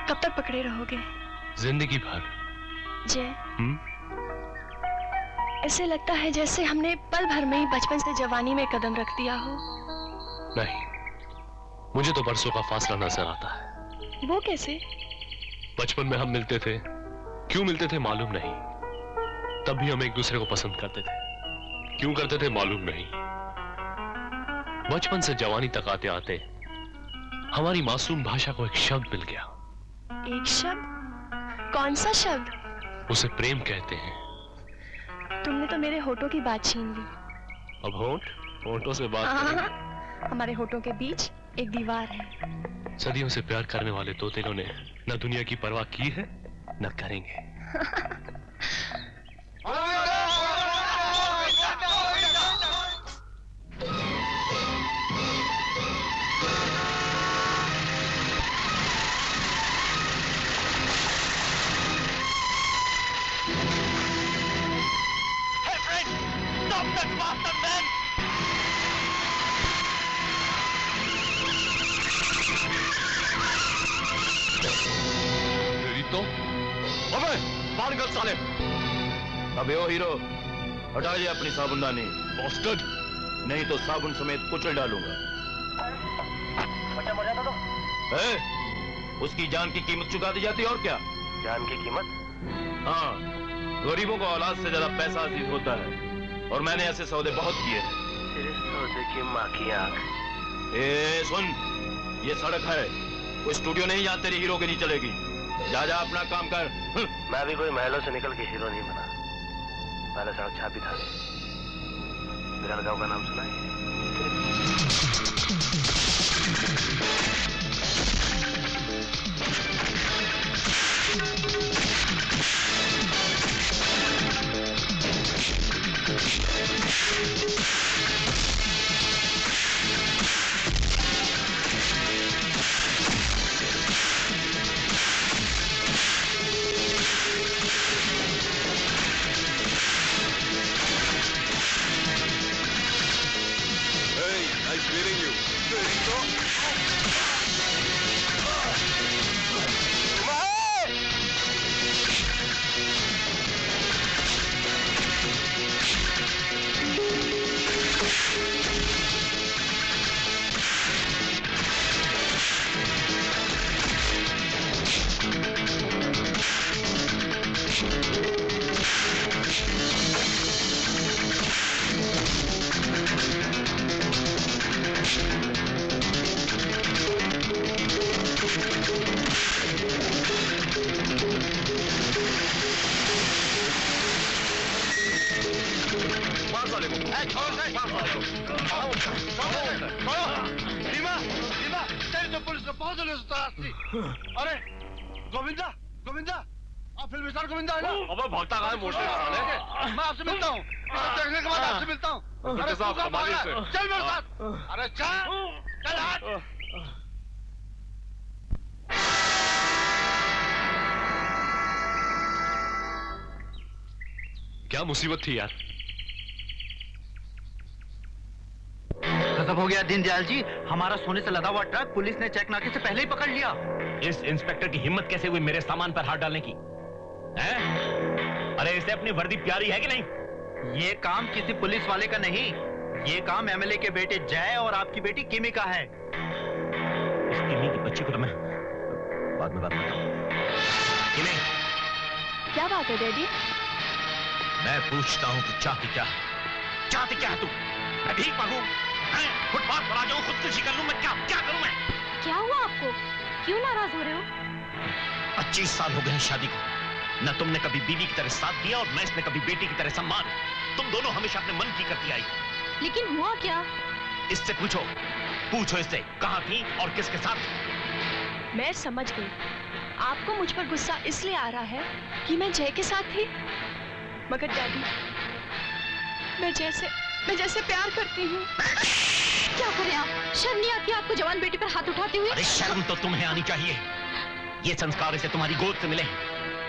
कब तक पकड़े रहोगे? जिंदगी भर। जय, ऐसे लगता है जैसे हमने पल भर में ही बचपन से जवानी में कदम रख दिया हो। नहीं, मुझे तो बरसों का फासला नजर आता है। वो कैसे? बचपन में हम मिलते थे, क्यों मिलते थे मालूम नहीं, तब भी हम एक दूसरे को पसंद करते थे। क्यों करते थे मालूम नहीं। बचपन से जवानी तक आते आते हमारी मासूम भाषा को एक शब्द मिल गया। एक शब्द? कौन सा शब्द? उसे प्रेम कहते हैं। तुमने तो मेरे होठों की बात छीन ली। अब होठों से बात करें? हमारे होठों के बीच एक दीवार है। सदियों से प्यार करने वाले दो दिलों ने न दुनिया की परवाह की है न करेंगे। बाहर निकल साले। अबे ओ हीरो, हटाइए अपनी साबुनदानी। बॉस्टर्ड, नहीं तो साबुन समेत कुचल डालूंगा। बच्चा मर जाता तो? उसकी जान की कीमत चुका दी जाती, और क्या? जान की कीमत? हाँ, गरीबों को औलाद से ज्यादा पैसा अजीज होता है, और मैंने ऐसे सौदे बहुत किए हैं। तेरे सौदे की माँ की आंख। ए सुन, ये सड़क है, कोई स्टूडियो नहीं जहाँ तेरी हीरोगिरी चलेगी। जा जा अपना काम कर। मैं अभी कोई महलों से निकल के हीरो नहीं बना, पहले सड़क छापी था। मेरा गांव का नाम सुना है? जो पुलिस को पहुंच ली उस तलाशी। अरे गोविंदा, गोविंदा, आप फिल्म स्टार गोविंदा है ना? अबे भागता कहाँ है मोटे साले के? मैं आपसे मिलता हूँ, देखने के बाद आपसे मिलता हूँ। अरे तू कहाँ भाग रहा है? चल मेरे साथ। अरे चल, चल हट। क्या मुसीबत थी यार? गजब हो गया दीनदयाल जी, हमारा सोने से लदा हुआ ट्रक पुलिस ने चेक नाके से पहले ही पकड़ लिया। इस इंस्पेक्टर की हिम्मत कैसे हुई मेरे सामान पर हाथ डालने की? हैं? अरे इसे अपनी वर्दी प्यारी है कि नहीं? ये काम किसी पुलिस वाले का नहीं, ये काम एमएलए के बेटे जय और आपकी बेटी किमी का है। इस किमी की बच्ची को तो मैं बाद में बात करता हूँ। किमी, क्या बात है डैडी? मैं पूछता हूँ कि चाहती क्या है? चाहती क्या है तू? मैं भीख मांगू? फुटपाथ पर आ जाऊँ, खुदकुशी कर लूँ? मैं क्या क्या करूँ मैं? क्या हुआ आपको? क्यों नाराज हो रहे हो? 25 साल हो गए हैं शादी को। न तुमने कभी बीवी की तरह साथ दिया और मैं इसने कभी बेटी की तरह सम्मान। तुम दोनों हमेशा अपने मन की करती आई। लेकिन हुआ क्या? इससे पूछो, पूछो इससे, कहाँ थी और किसके साथ? मैं समझ गई, आपको मुझ पर गुस्सा इसलिए आ रहा है कि मैं जय के साथ थी। मगर डैडी, मैं जैसे प्यार करती हूँ। क्या करें आप? शर्म नहीं आती आपको जवान बेटी पर हाथ उठाते हुए? अरे शर्म तो तुम्हें आनी चाहिए। ये संस्कार इसे तुम्हारी गोद से मिले,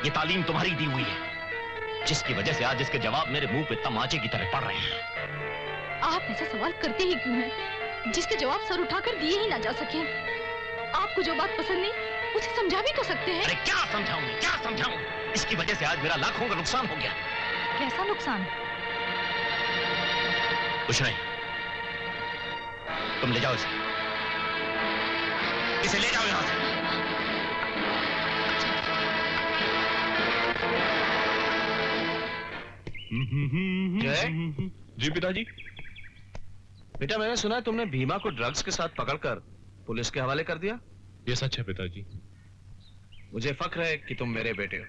ये तालीम तुम्हारी दी हुई है, जिसकी वजह से आज इसके जवाब मेरे मुंह पे तमाचे की तरह पड़ रहे हैं। आप ऐसा सवाल करते ही क्यों हैं? जिसके जवाब सर उठाकर दिए ही ना जा सके। आपको जो बात पसंद नहीं उसे समझा भी तो सकते हैं। अरे क्या समझाऊं, क्या समझाऊं? इसकी वजह से आज मेरा लाखों का नुकसान हो गया। कैसा नुकसान? कुछ नहीं, तुम ले जाओ इसे ले जाओ यहां से। जी पिताजी। बेटा मैंने सुना है तुमने भीमा को ड्रग्स के साथ पकड़कर पुलिस के हवाले कर दिया। ये सच है पिताजी। मुझे फख्र है कि तुम मेरे बेटे हो।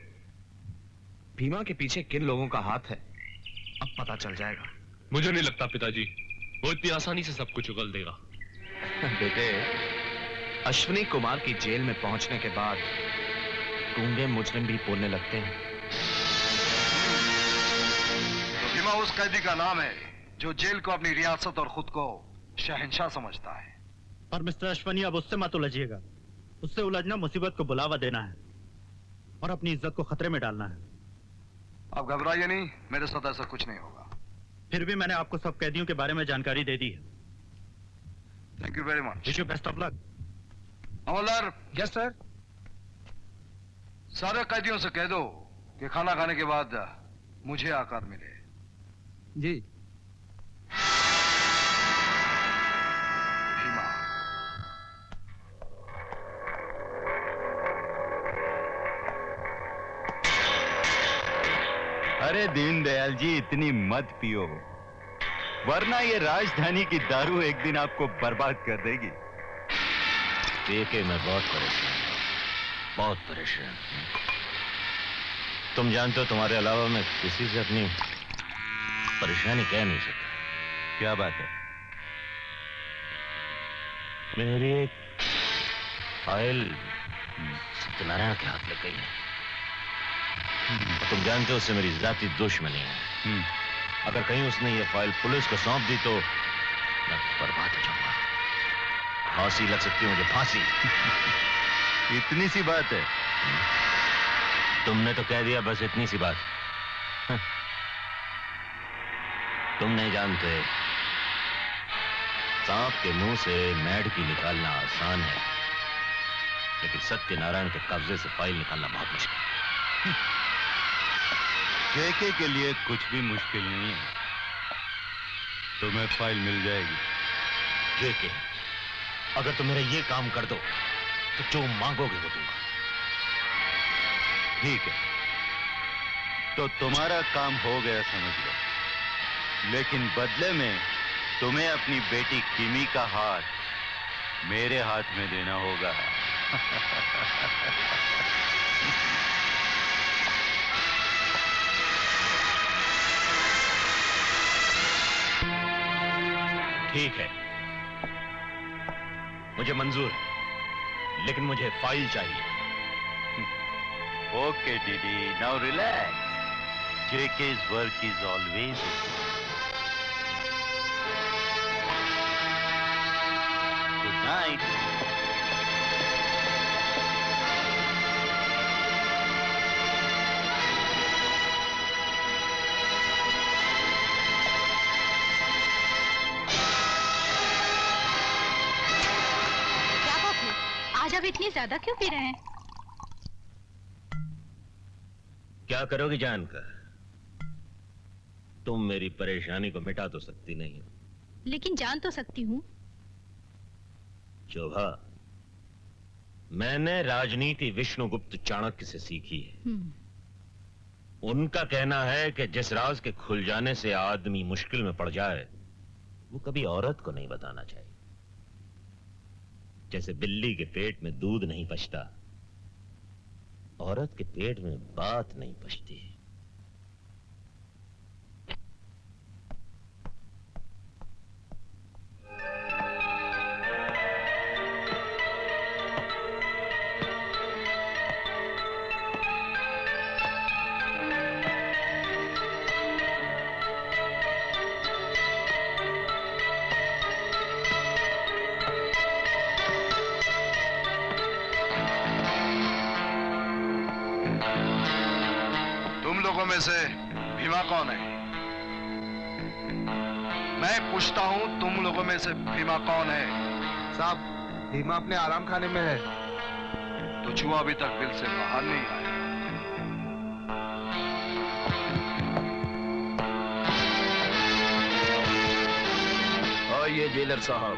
भीमा के पीछे किन लोगों का हाथ है अब पता चल जाएगा। मुझे नहीं लगता पिताजी वो इतनी आसानी से सब कुछ उगल देगा। बेटे, अश्विनी कुमार की जेल में पहुंचने के बाद गूंगे मुजरिम भी बोलने लगते हैं। तो भीमा उस कैदी का नाम है जो जेल को अपनी रियासत और खुद को शहंशाह समझता है। और मिस्टर अश्वनी, अब उससे मत उलझिएगा। उससे उलझना मुसीबत को बुलावा देना है और अपनी इज्जत को खतरे में डालना है। अब घबराइए नहीं, मेरे साथ ऐसा कुछ नहीं होगा। फिर भी मैंने आपको सब कैदियों के बारे में जानकारी दे दी है। Thank you very much. Wish you best of luck. Havildar. Yes sir. सारे कैदियों से कह दो कि खाना खाने के बाद मुझे आकर मिले। जी। भीमा। अरे दीनदयाल जी, इतनी मत पियो, वरना ये राजधानी की दारू एक दिन आपको बर्बाद कर देगी। देखे मैं बहुत परेशान हूं, बहुत परेशान। तुम जानते हो तुम्हारे अलावा मैं किसी से अपनी परेशानी कह नहीं सकता। क्या बात है? मेरी एक फाइल सत्यनारायण के हाथ लग गई है। तुम जानते हो उससे मेरी जाती दुश्मनी है। अगर कहीं उसने ये फाइल पुलिस को सौंप दी तो मैं बर्बाद हो जाऊंगा। फांसी लग सकती है मुझे, फांसी। इतनी सी बात है? तुमने तो कह दिया, बस इतनी सी बात। तुम नहीं जानते, सांप के मुंह से मेढकी निकालना आसान है, लेकिन सत्यनारायण के कब्जे से फाइल निकालना बहुत मुश्किल है। केके के लिए कुछ भी मुश्किल नहीं है, तुम्हें फाइल मिल जाएगी। केके, अगर तुम मेरा ये काम कर दो तो जो मांगोगे वो दूंगा। ठीक है, तो तुम्हारा काम हो गया समझ लो, लेकिन बदले में तुम्हें अपनी बेटी किमी का हाथ मेरे हाथ में देना होगा। ठीक है, मुझे मंजूर है, लेकिन मुझे फाइल चाहिए। Okay DD, now relax. JK's work is always good night. आज आप इतनी ज्यादा क्यों पी रहे हैं? क्या करोगी जानकर? तुम मेरी परेशानी को मिटा तो सकती नहीं हो, लेकिन जान तो सकती हूँ। शोभा, मैंने राजनीति विष्णुगुप्त चाणक्य से सीखी है। उनका कहना है कि जिस राज के खुल जाने से आदमी मुश्किल में पड़ जाए, वो कभी औरत को नहीं बताना चाहिए। जैसे बिल्ली के पेट में दूध नहीं पचता, औरत के पेट में बात नहीं पचती। में से भीमा कौन है? मैं पूछता हूं, तुम लोगों में से भीमा कौन है? साहब, भीमा अपने आराम खाने में है। तो जुआ अभी तक बिल से बाहर नहीं आया। और ये जेलर साहब,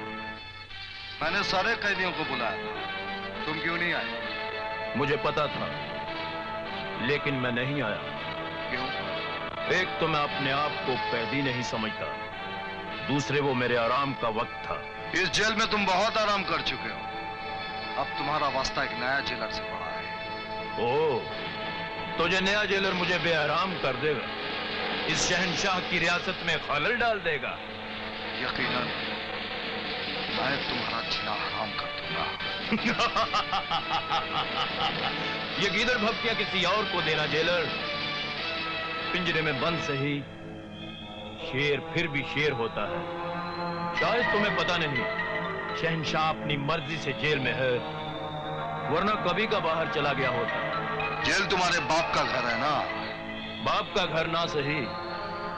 मैंने सारे कैदियों को बुलाया था, तुम क्यों नहीं आए? मुझे पता था, लेकिन मैं नहीं आया। क्यों? एक तो मैं अपने आप को कैदी नहीं समझता, दूसरे वो मेरे आराम का वक्त था। इस जेल में तुम बहुत आराम कर चुके हो, अब तुम्हारा वास्ता एक नया जेलर से पड़ा है। ओह, तो जो नया जेलर मुझे बेआराम कर देगा, इस शहंशाह की रियासत में खलल डाल देगा। यकीनन मैं तुम्हारा जीना हराम कर दूंगा। ये गीदड़ भपकियां किसी और को देना जेलर। पिंजरे में बंद सही, शेर फिर भी शेर होता है। शायद तुम्हें पता नहीं, शहंशाह अपनी मर्जी से जेल में है, वरना कभी का बाहर चला गया होता। जेल तुम्हारे बाप का घर है ना? बाप का घर ना सही,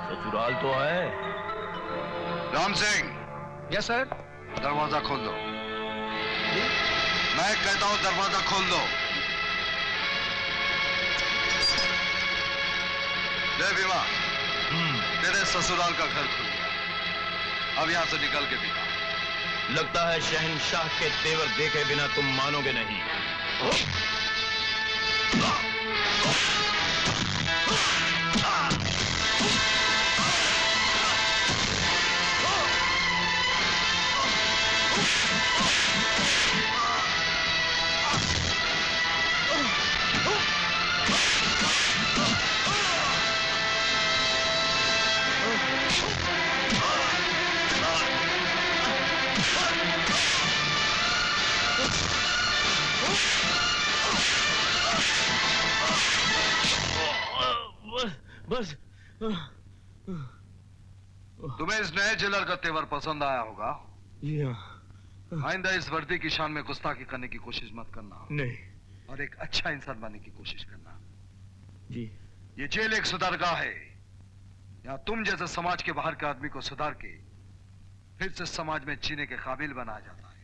ससुराल तो है। राम सिंह। Yes sir. दरवाजा खोल दो। मैं कहता हूं दरवाजा खोल दो। ले भीमा, तेरे ससुराल का घर खुल गया, अब यहां से निकल के दिखा। लगता है शहंशाह के तेवर देखे बिना तुम मानोगे नहीं। बस तुम्हें इस नए जेलर का तेवर पसंद आया होगा। आइंदा इस वर्दी की शान में गुस्ताखी करने की कोशिश मत करना। नहीं। और एक अच्छा इंसान बनने की कोशिश करना। जी। ये जेल एक सुधारगाह है, यहाँ तुम जैसे समाज के बाहर के आदमी को सुधार के फिर से समाज में जीने के काबिल बनाया जाता है,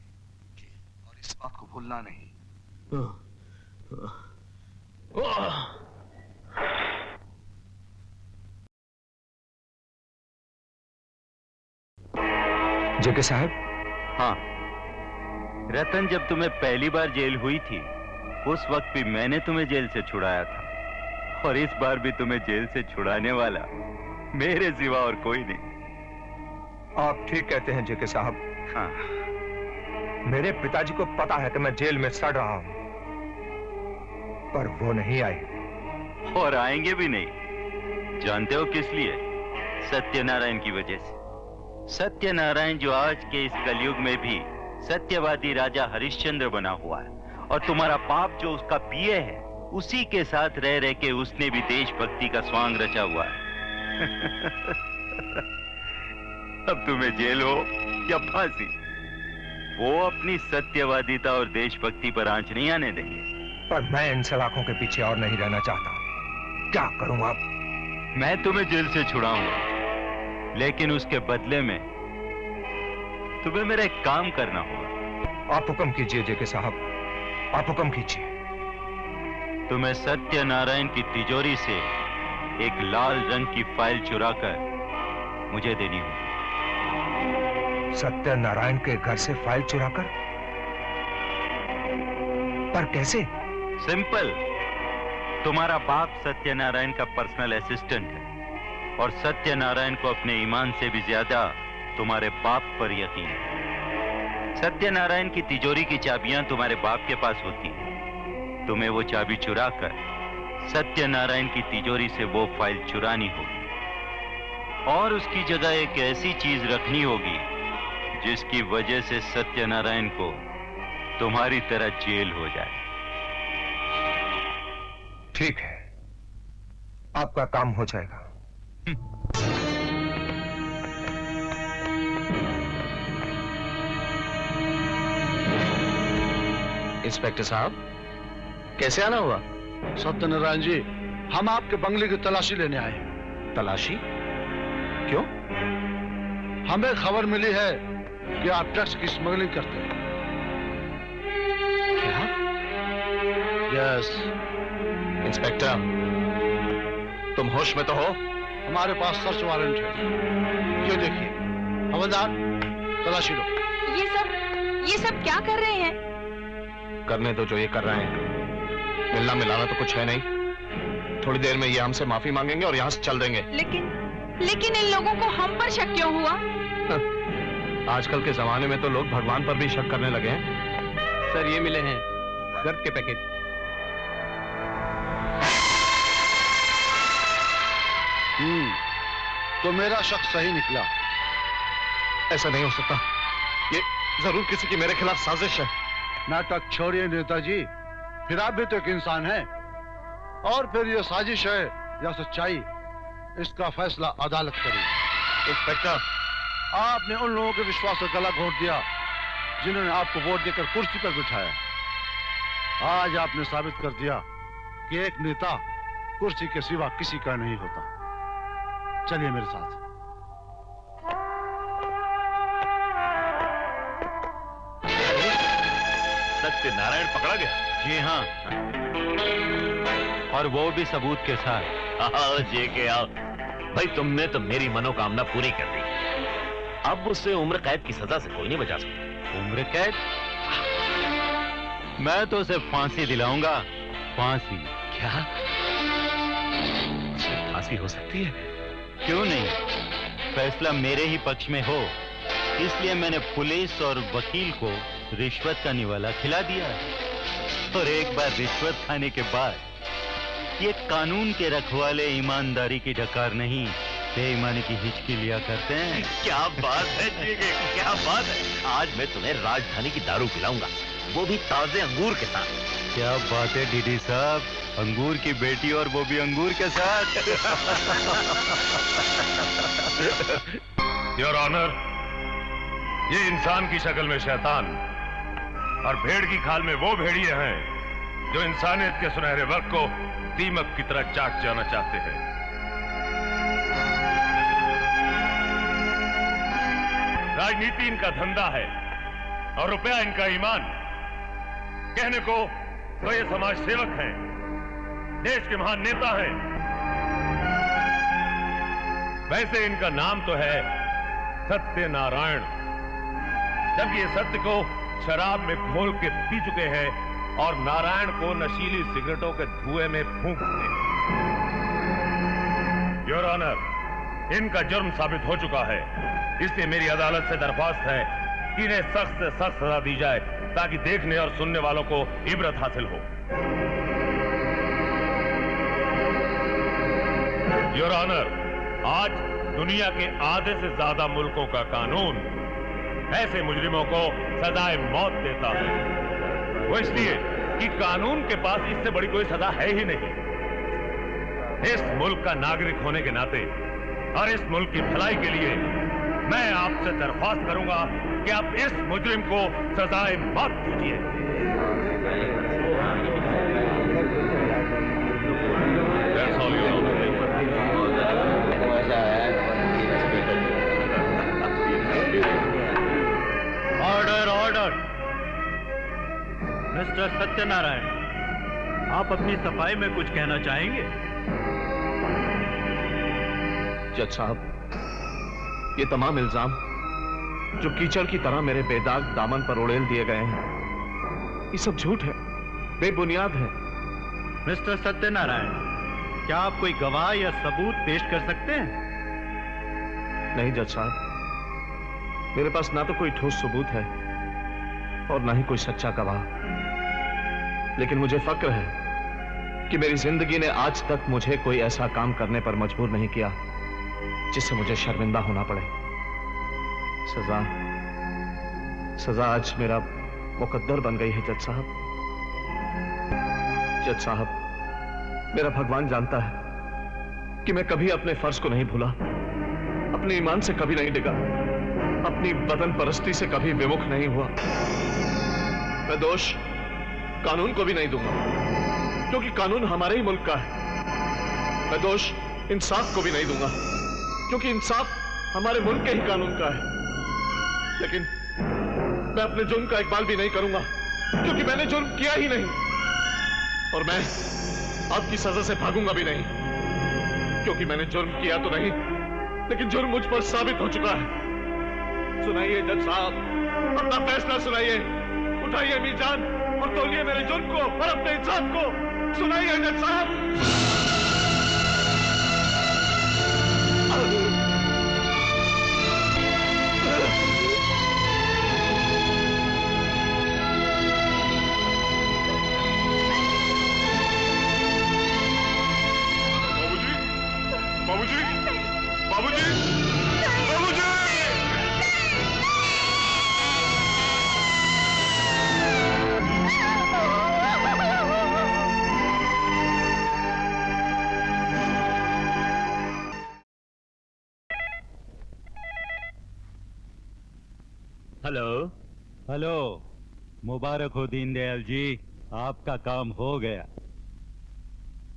और इस बात को भूलना नहीं। जेके साहब। हाँ, रतन, जब तुम्हें पहली बार जेल हुई थी, उस वक्त भी मैंने तुम्हें जेल से छुड़ाया था, और इस बार भी तुम्हें जेल से छुड़ाने वाला मेरे सिवा और कोई नहीं। आप ठीक कहते हैं जेके साहब। हाँ। मेरे पिताजी को पता है कि मैं जेल में सड़ रहा हूं, पर वो नहीं आए और आएंगे भी नहीं। जानते हो किस लिए? सत्यनारायण की वजह से। सत्यनारायण जो आज के इस कलयुग में भी सत्यवादी राजा हरिश्चंद्र बना हुआ है, और तुम्हारा बाप जो उसका पीए है, उसी के साथ रह रह के उसने भी देशभक्ति का स्वांग रचा हुआ है। अब तुम्हें जेल हो या फांसी, वो अपनी सत्यवादिता और देशभक्ति पर आंच नहीं आने देंगे। पर मैं इन सलाखों के पीछे और नहीं रहना चाहता। क्या करूं अब? मैं तुम्हें जेल से छुड़ाऊंगा, लेकिन उसके बदले में तुम्हें मेरा एक काम करना होगा। आप हुक्म कीजिए जेके साहब, आप हुक्म कीजिए। तुम्हें सत्यनारायण की तिजोरी से एक लाल रंग की फाइल चुराकर मुझे देनी होगी। सत्यनारायण के घर से फाइल चुराकर? पर कैसे? सिंपल। तुम्हारा बाप सत्यनारायण का पर्सनल असिस्टेंट है, और सत्यनारायण को अपने ईमान से भी ज्यादा तुम्हारे बाप पर यकीन है। सत्यनारायण की तिजोरी की चाबियां तुम्हारे बाप के पास होती हैं। तुम्हें वो चाबी चुराकर सत्यनारायण की तिजोरी से वो फाइल चुरानी होगी, और उसकी जगह एक ऐसी चीज रखनी होगी जिसकी वजह से सत्यनारायण को तुम्हारी तरह जेल हो जाए। ठीक है, आपका काम हो जाएगा। इंस्पेक्टर साहब, कैसे आना हुआ? सत्यनारायण जी, हम आपके बंगले की तलाशी लेने आए हैं। तलाशी? क्यों? हमें खबर मिली है कि आप ड्रग्स की स्मगलिंग करते हैं। क्या? यस। इंस्पेक्टर, तुम होश में तो हो? हमारे पास सर्च वारंट है। ये देखिए, हवलदार, तलाशी लो। ये सब क्या कर रहे हैं? करने दो जो ये कर रहे हैं। मिलना मिलाना तो कुछ है नहीं। थोड़ी देर में ये हमसे माफी मांगेंगे और यहाँ से चल देंगे। लेकिन इन लोगों को हम पर शक क्यों हुआ? आजकल के जमाने में तो लोग भगवान पर भी शक करने लगे हैं। सर, ये मिले हैं गर्द के पैकेट। तो मेरा शक सही निकला। ऐसा नहीं हो सकता। ये जरूर किसी की मेरे खिलाफ साजिश है। नाटक छोड़िए नेताजी, फिर आप भी तो एक इंसान हैं। और फिर ये साजिश है या सच्चाई, इसका फैसला अदालत करेगी। इंस्पेक्टर, आपने उन लोगों के विश्वास से गला घोंट दिया जिन्होंने आपको वोट देकर कुर्सी पर बिठाया। आज आपने साबित कर दिया कि एक नेता कुर्सी के सिवा किसी का नहीं होता। चलिए मेरे साथ। सत्यनारायण पकड़ा गया? जी हाँ, और वो भी सबूत के साथ। आओ जेके आओ। भाई, तुमने तो मेरी मनोकामना पूरी कर दी। अब उससे उम्र कैद की सजा से कोई नहीं बचा सकता। उम्र कैद? मैं तो उसे फांसी दिलाऊंगा। फांसी? क्या? फांसी हो सकती है? क्यों नहीं? फैसला मेरे ही पक्ष में हो, इसलिए मैंने पुलिस और वकील को रिश्वत का निवाला खिला दिया। और एक बार रिश्वत खाने के बाद ये कानून के रखवाले ईमानदारी की डकार नहीं, बेईमानी की हिचकी लिया करते हैं। क्या बात है जीके, क्या बात है। आज मैं तुम्हें राजधानी की दारू पिलाऊंगा, वो भी ताजे अंगूर के साथ। क्या बात है डीडी साहब, अंगूर की बेटी और वो भी अंगूर के साथ। योर ऑनर, ये इंसान की शक्ल में शैतान और भेड़ की खाल में वो भेड़िए हैं जो इंसानियत के सुनहरे वक्त को दीमक की तरह चाट जाना चाहते हैं। राजनीति इनका धंधा है और रुपया इनका ईमान। कहने को तो ये समाज सेवक हैं, देश के महान नेता हैं। वैसे इनका नाम तो है सत्यनारायण, जबकि ये सत्य को शराब में घोल के पी चुके हैं और नारायण को नशीली सिगरेटों के धुएं में फूंकते हैं। योर ऑनर, इनका जुर्म साबित हो चुका है, इसलिए मेरी अदालत से दरख्वास्त है कि इन्हें सख्त से सख्त सजा दी जाए ताकि देखने और सुनने वालों को इबरत हासिल हो। योर ऑनर, आज दुनिया के आधे से ज्यादा मुल्कों का कानून ऐसे मुजरिमों को सजाए मौत देता है। वो इसलिए कि कानून के पास इससे बड़ी कोई सजा है ही नहीं। इस मुल्क का नागरिक होने के नाते और इस मुल्क की भलाई के लिए मैं आपसे दरख्वास्त करूंगा कि आप इस मुजरिम को सजाए मौत दीजिए। Order order. मिस्टर सत्यनारायण, आप अपनी सफाई में कुछ कहना चाहेंगे? जज साहब, ये तमाम इल्जाम जो कीचड़ की तरह मेरे बेदाग दामन पर उड़ेल दिए गए हैं, ये सब झूठ है, बेबुनियाद है। मिस्टर सत्यनारायण, क्या आप कोई गवाह या सबूत पेश कर सकते हैं? नहीं जज साहब, मेरे पास ना तो कोई ठोस सबूत है और ना ही कोई सच्चा गवाह। लेकिन मुझे फक्र है कि मेरी जिंदगी ने आज तक मुझे कोई ऐसा काम करने पर मजबूर नहीं किया जिससे मुझे शर्मिंदा होना पड़े। सजा आज मेरा मुकद्दर बन गई है जज साहब। जज साहब, मेरा भगवान जानता है कि मैं कभी अपने फर्ज को नहीं भूला, अपने ईमान से कभी नहीं डिगा, अपनी वतन परस्ती से कभी विमुख नहीं हुआ। मैं दोष कानून को भी नहीं दूंगा, क्योंकि कानून हमारे ही मुल्क का है। मैं दोष इंसाफ को भी नहीं दूंगा, क्योंकि इंसाफ हमारे मुल्क के ही कानून का है। लेकिन मैं अपने जुर्म का इकबाल भी नहीं करूंगा, क्योंकि मैंने जुर्म किया ही नहीं। और मैं आपकी सजा से भागूंगा भी नहीं, क्योंकि मैंने जुर्म किया तो नहीं, लेकिन जुर्म मुझ पर साबित हो चुका है। सुनाइए जज साहब, अपना फैसला सुनाइए, उठाइए मीजान और तौलिए मेरे जुर्म को और अपने इंसाफ को। सुनाइए जज साहब। बाबूजी, बाबूजी, बाबूजी! हेलो हेलो, मुबारक हो दीनदयाल जी, आपका काम हो गया।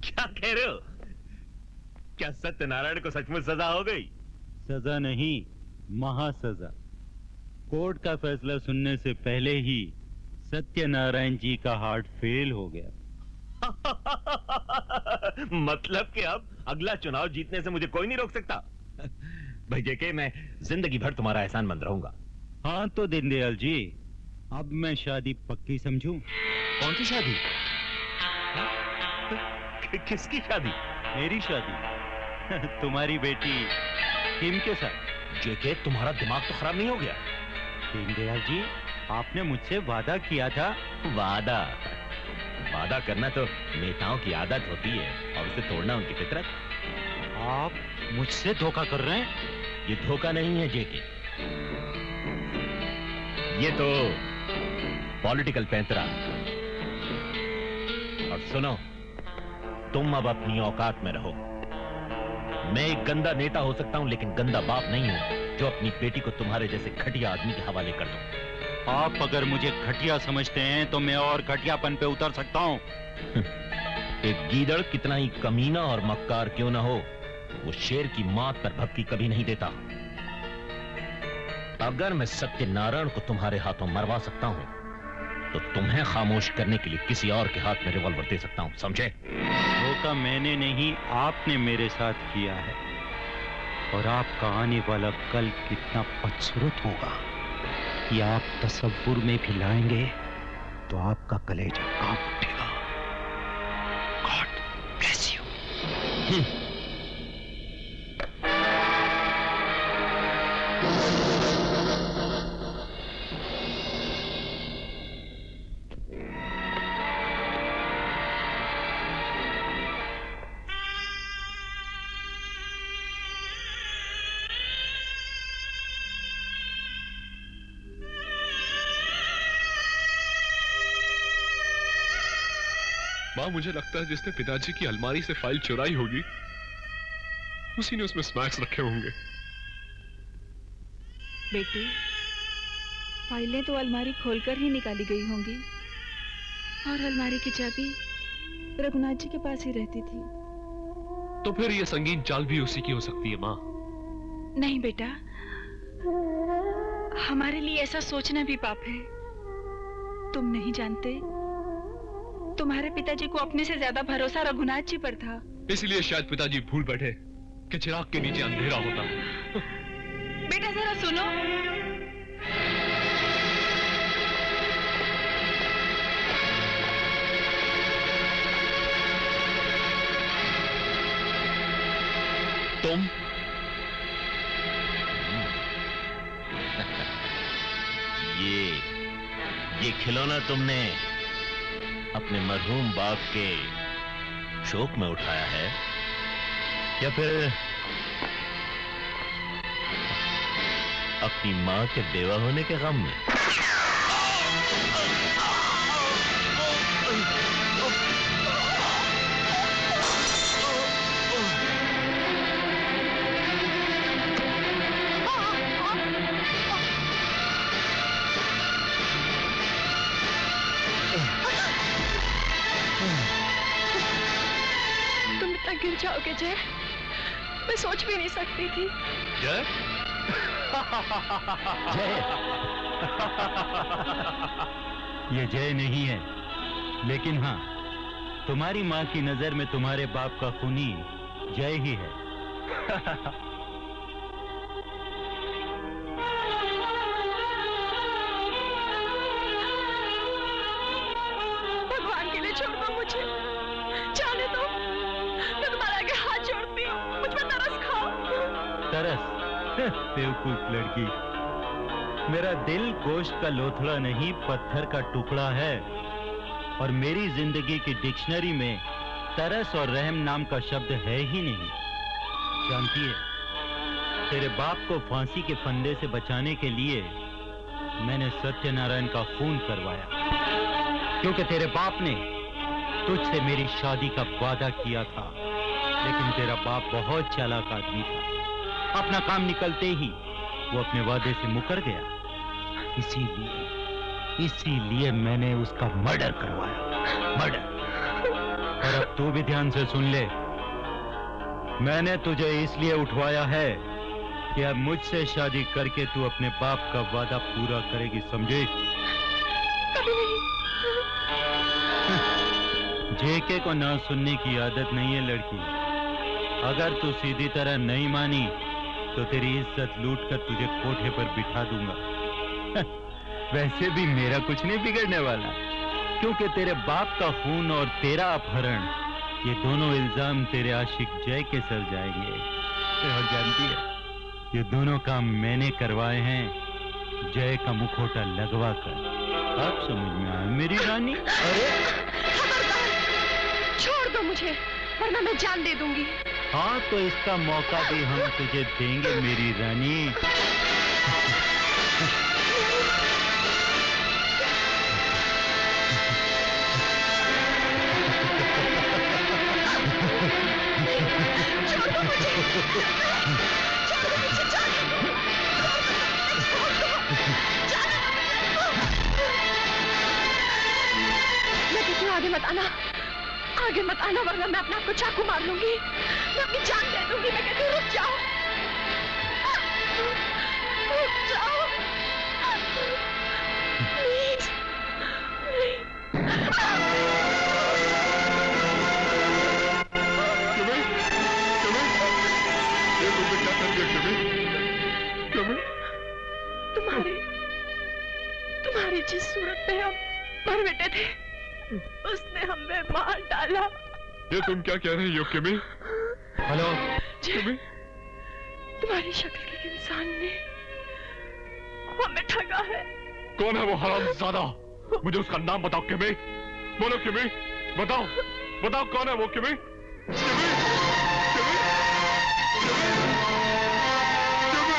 क्या कह रहे हो? क्या सत्यनारायण को सचमुच सजा हो गई? सजा नहीं, महासजा। कोर्ट का फैसला सुनने से पहले ही सत्यनारायण जी का हार्ट फेल हो गया। मतलब कि अब अगला चुनाव जीतने से मुझे कोई नहीं रोक सकता। भाई जेके, मैं जिंदगी भर तुम्हारा एहसानमंद रहूंगा। हाँ तो दीनदयाल जी, अब मैं शादी पक्की समझूं? कौन सी शादी? किसकी शादी? मेरी शादी तुम्हारी बेटी किम के साथ। जेके, तुम्हारा दिमाग तो खराब नहीं हो गया? दीनदयाल जी, आपने मुझसे वादा किया था। वादा करना तो नेताओं की आदत होती है और उसे तोड़ना उनकी फितरत। आप मुझसे धोखा कर रहे हैं? ये धोखा नहीं है जेके, ये तो पॉलिटिकल पैंतरा। और सुनो, तुम अब अपनी औकात में रहो। मैं एक गंदा नेता हो सकता हूं, लेकिन गंदा बाप नहीं हूं जो अपनी बेटी को तुम्हारे जैसे घटिया आदमी के हवाले कर दूं। आप अगर मुझे घटिया समझते हैं तो मैं और घटियापन पे उतर सकता हूं। एक गीदड़ कितना ही कमीना और मक्कार क्यों ना हो, वो शेर की मात पर भक्ति कभी नहीं देता। अगर मैं सत्यनारायण को तुम्हारे हाथों मरवा सकता हूं, तो तुम्हें खामोश करने के लिए किसी और के हाथ में रिवॉल्वर दे सकता हूं, समझे? धोखा मैंने नहीं, आपने मेरे साथ किया है। और आपका आने वाला कल कितना बदसूरत होगा, ये आप तसव्वुर में भी लाएंगे तो आपका कलेजा कांप उठेगा। God bless you. माँ, मुझे लगता है जिसने पिताजी की अलमारी से फाइल चुराई होगी उसी ने उसमें स्नैक्स रखे होंगे। बेटी, फाइलें तो अलमारी खोलकर ही निकाली गई होंगी और अलमारी की चाबी रघुनाथ जी के पास ही रहती थी। तो फिर ये संगीन चाल भी उसी की हो सकती है माँ। नहीं बेटा, हमारे लिए ऐसा सोचना भी पाप है। तुम नहीं जानते, तुम्हारे पिताजी को अपने से ज्यादा भरोसा रघुनाथ जी पर था। इसलिए शायद पिताजी भूल बैठे कि चिराग के नीचे अंधेरा होता है। बेटा जरा सुनो। तुम ये खिलौना तुमने अपने मरहूम बाप के शोक में उठाया है या फिर अपनी मां के बेवा होने के गम में? गिर जाओगे जय, मैं सोच भी नहीं सकती थी। जय? ये जय नहीं है, लेकिन हाँ, तुम्हारी माँ की नजर में तुम्हारे बाप का खूनी जय ही है। भगवान के लिए छोड़ दो मुझे, जाने दो। मैं तुम्हारे आगे हाथ जोड़ती हूँ, मुझ पर तरस खाओ। तरस? बेवकूफ लड़की, मेरा दिल गोश्त का लोथड़ा नहीं, पत्थर का टुकड़ा है। और मेरी जिंदगी की डिक्शनरी में तरस और रहम नाम का शब्द है ही नहीं। जानती है, तेरे बाप को फांसी के फंदे से बचाने के लिए मैंने सत्यनारायण का खून करवाया, क्योंकि तेरे बाप ने तुझसे मेरी शादी का वादा किया था। लेकिन तेरा बाप बहुत चालाक आदमी था, अपना काम निकलते ही वो अपने वादे से मुकर गया। इसीलिए मैंने उसका मर्डर करवाया, मर्डर। और अब तू भी ध्यान से सुन ले, मैंने तुझे इसलिए उठवाया है कि अब मुझसे शादी करके तू अपने बाप का वादा पूरा करेगी, समझे? कभी नहीं। जेके को ना सुनने की आदत नहीं है लड़की। अगर तू सीधी तरह नहीं मानी तो तेरी इज्जत लूटकर तुझे कोठे पर बिठा दूंगा। वैसे भी मेरा कुछ नहीं बिगड़ने वाला, क्योंकि तेरे बाप का खून और तेरा अपहरण, ये दोनों इल्जाम तेरे आशिक जय के सर जाएंगे। और जानती है, ये दोनों काम मैंने करवाए हैं जय का मुखौटा लगवा कर। अब समझ में आया मेरी रानी? अरे छोड़ दो मुझे, वरना मैं जान दे दूंगी। हाँ, तो इसका मौका भी हम तुझे देंगे मेरी रानी। मैं कहती हूँ आगे मत आना, आगे मत आना, वरना मैं अपने आप को चाकू मार लूंगी, मैं अपनी जान दे दूंगी। मैं कहती हूँ रुक जाओ, रुक जाओ, प्लीज, तुम्हारी जिस सूरत पे हम मर बैठे थे, उसने हमें मार डाला। ये तुम क्या कह रही हो किमी? हेलो किमी? तुम्हारी शक्ल के इंसान ने हमें ठगा है। कौन है वो हरामजादा? मुझे उसका नाम बताओ किमी। बोलो किमी, बताओ, बताओ कौन है वो किमी? किमी? किमी? किमी?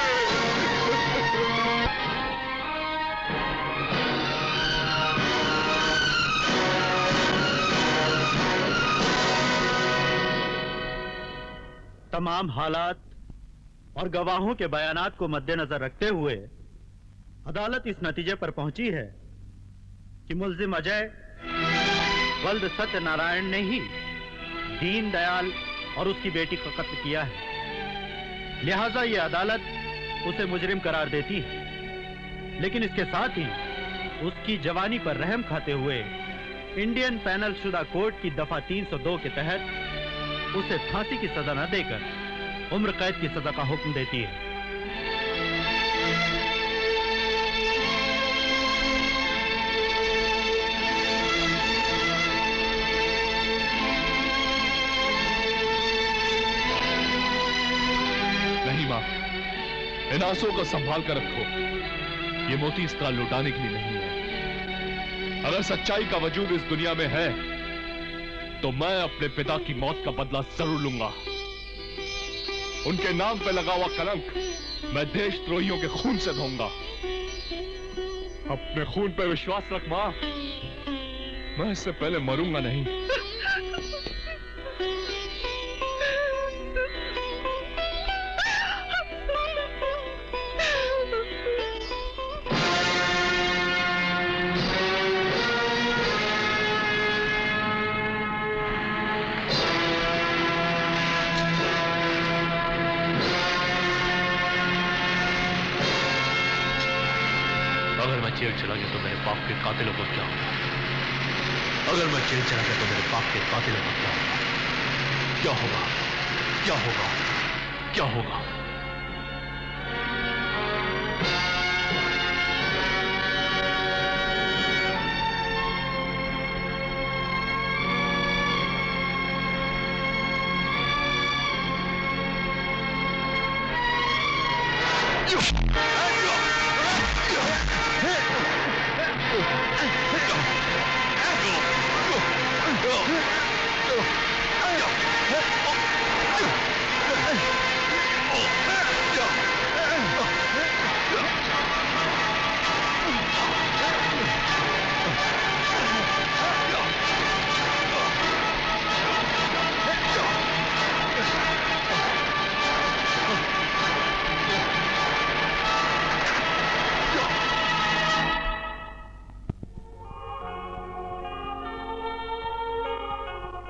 तमाम हालात और गवाहों के बयानात को मद्देनजर रखते हुए अदालत इस नतीजे पर पहुंची है कि मुल्जिम अजय वल्द सत्यनारायण ने ही दीन दयाल और उसकी बेटी का कत्ल किया है। लिहाजा ये अदालत उसे मुजरिम करार देती है, लेकिन इसके साथ ही उसकी जवानी पर रहम खाते हुए इंडियन पैनल शुदा कोड की दफा 302 के तहत उसे फांसी की सजा न देकर उम्र कैद की सजा का हुक्म देती है। नहीं मां, इन आंसुओं को संभाल कर रखो। ये मोती इस तरह लुटाने के लिए नहीं है। अगर सच्चाई का वजूद इस दुनिया में है तो मैं अपने पिता की मौत का बदला जरूर लूंगा। उनके नाम पे लगा हुआ कलंक मैं देशद्रोहियों के खून से धोऊंगा। अपने खून पे विश्वास रख मां, मैं इससे पहले मरूंगा नहीं। अगर मैं जेल चला गया तो मेरे बाप के कातिलों को क्या होगा? अगर मैं जेल चला गया तो मेरे बाप के कातिलों को क्या होगा? क्या होगा? क्या होगा? क्या होगा?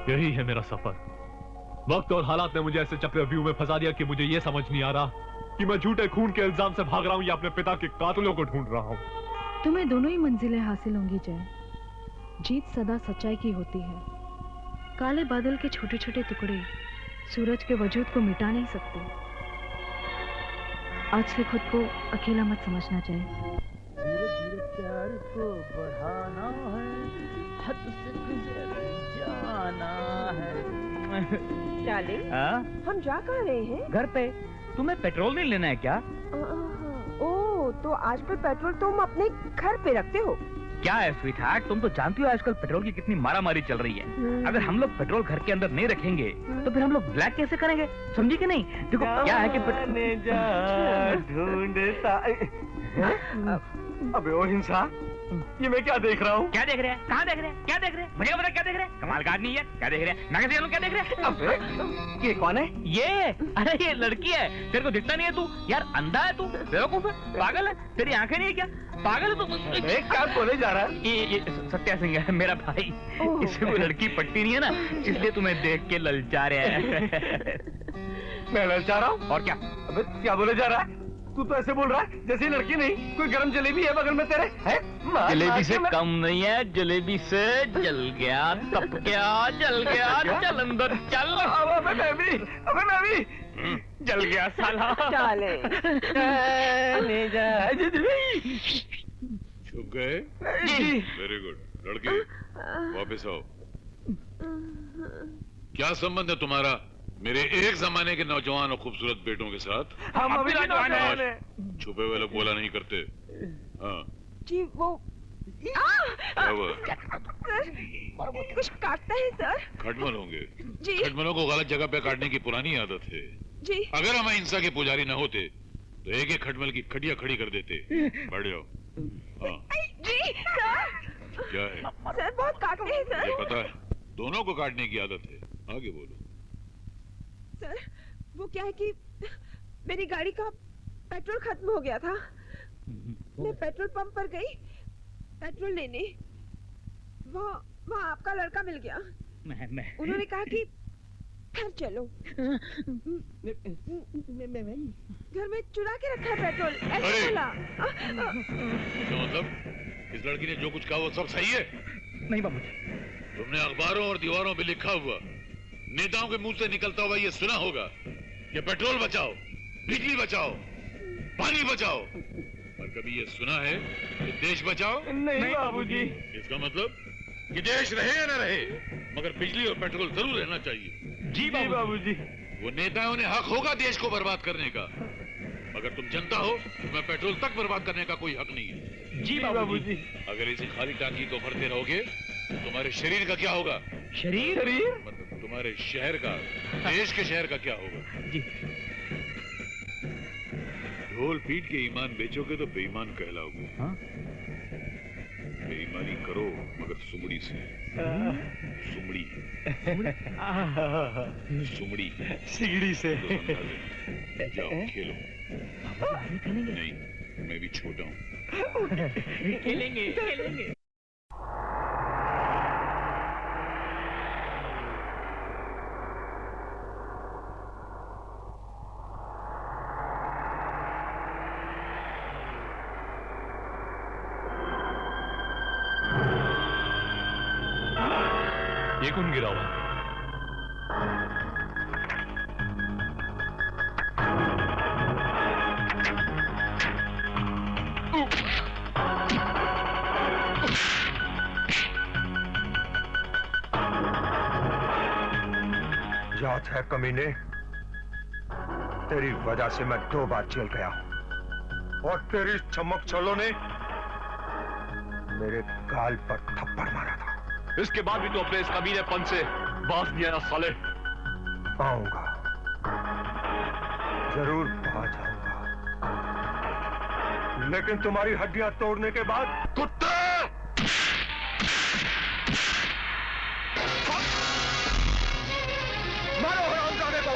यही है मेरा सफर। वक्त और हालात ने मुझे ऐसे चक्रव्यूह में फंसा दिया कि मुझे यह समझ नहीं आ रहा कि मैं झूठे खून के इल्जाम से भाग रहा हूं या अपने पिता के कातिलों को ढूंढ रहा हूं। तुम्हें दोनों ही मंजिलें हासिल होंगी जय। जीत सदा सच्चाई की होती है। काले बादल के छोटे छोटे टुकड़े सूरज के वजूद को मिटा नहीं सकते। आज से खुद को अकेला मत समझना जय। धीरे धीरे प्यार को बढ़ाना है, हद से गुजर जाना है। डार्लिंग, हम जा कहाँ रहे हैं? घर पे। तुम्हें पेट्रोल नहीं लेना है क्या? ओह, तो आजकल पेट्रोल तुम अपने घर पे रखते हो? क्या है स्वीट हार्ट, तुम तो जानती हो आजकल पेट्रोल की कितनी मारामारी चल रही है। अगर हम लोग पेट्रोल घर के अंदर नहीं रखेंगे तो फिर हम लोग ब्लैक कैसे करेंगे, समझी कि नहीं? देखो क्या है कि ढूंढता। अबे ओ हिंसा, ये मैं क्या देख रहा हूँ? क्या देख रहे हैं? कहाँ देख रहे हैं? क्या देख रहे हैं? मुझे पता क्या देख रहे हैं? कमाल का आदमी है। क्या देख रहे हैं? मैं कैसे जानूं क्या देख रहे हैं? अबे ये कौन है? ये अरे ये लड़की है। तेरे को दिखता नहीं है? तू यार अंधा है, तू बेवकूफ है, पागल है, तेरी आंखें नहीं है क्या? पागल है तू। क्या बोले जा रहा है? ये सत्या सिंह है मेरा भाई। इसे कोई लड़की पटती नहीं है ना, इसलिए तुम्हें देख के ललचा रहा है। मैं ललचा रहा हूँ? और क्या? अबे क्या बोले जा रहा है? तू तो ऐसे बोल रहा है जैसे लड़की नहीं कोई गरम जलेबी है बगल में तेरे। है? जलेबी से कम नहीं है, जलेबी से जल गया, तप गया, जल गया, चल अंदर चल। अबे मैं भी जल गया साला। चले छुप गए? वेरी गुड लड़की, वापस आओ। क्या संबंध है तुम्हारा मेरे एक जमाने के नौजवान और खूबसूरत बेटों के साथ? हम अभी नौजवान हैं। छुपे हुए लोग बोला नहीं करते। हाँ जी वो क्या हुआ? कुछ काटता है सर। खटमल होंगे जी। खटमलों को गलत जगह पे काटने की पुरानी आदत है जी। अगर हम अहिंसा के पुजारी न होते तो एक एक खटमल की खटिया खड़ी कर देते। बढ़ जाओ। हाँ जी सर। क्या है? सर बहुत काटते हैं सर। मुझे पता है, दोनों को काटने की आदत है। आगे बोलो। सर वो क्या है कि मेरी गाड़ी का पेट्रोल खत्म हो गया था। मैं पेट्रोल पंप पर गई पेट्रोल लेने। वहाँ आपका लड़का मिल गया। उन्होंने कहा कि घर चलो। घर में चुरा के रखा है पेट्रोल, ऐसे बोला। तो मतलब इस लड़की ने जो कुछ कहा वो सब सही है? नहीं बाबूजी। तुमने अखबारों और दीवारों पे लिखा हुआ, नेताओं के मुंह से निकलता हुआ ये सुना होगा कि पेट्रोल बचाओ, बिजली बचाओ, पानी बचाओ, और कभी ये सुना है कि देश बचाओ? नहीं बाबूजी। इसका मतलब कि देश रहे या न रहे मगर बिजली और पेट्रोल जरूर रहना चाहिए। जी बाबूजी। वो नेताओं ने हक होगा देश को बर्बाद करने का, मगर तुम जनता हो, तुम्हें पेट्रोल तक बर्बाद करने का कोई हक नहीं है। जी बाबूजी। अगर इसी खाली टांकी को भरते रहोगे तो तुम्हारे शरीर का क्या होगा? शरीर? मतलब तुम्हारे शहर का, देश के शहर का क्या होगा? जी। ढोल पीट के ईमान बेचोगे तो बेईमान कहलाओगे। हाँ? बेईमानी करो मगर सुमड़ी से। सुमड़ी सुमड़ी सिगड़ी से। तो जाओ खेलो। नहीं, मैं भी छोटा हूँ। खेलेंगे। ये कौन गिरा हुआ? याद है कमीने, तेरी वजह से मैं 2 बार जेल गया और तेरी चमक छलों ने मेरे गाल पर थप्पड़ मारा था। इसके बाद भी तो अपने इस कमीनेपन से बाज दिया ना साले। आऊंगा, जरूर बाज आऊंगा, लेकिन तुम्हारी हड्डियां तोड़ने के बाद। कुत्ते! मारो हरामजादे को!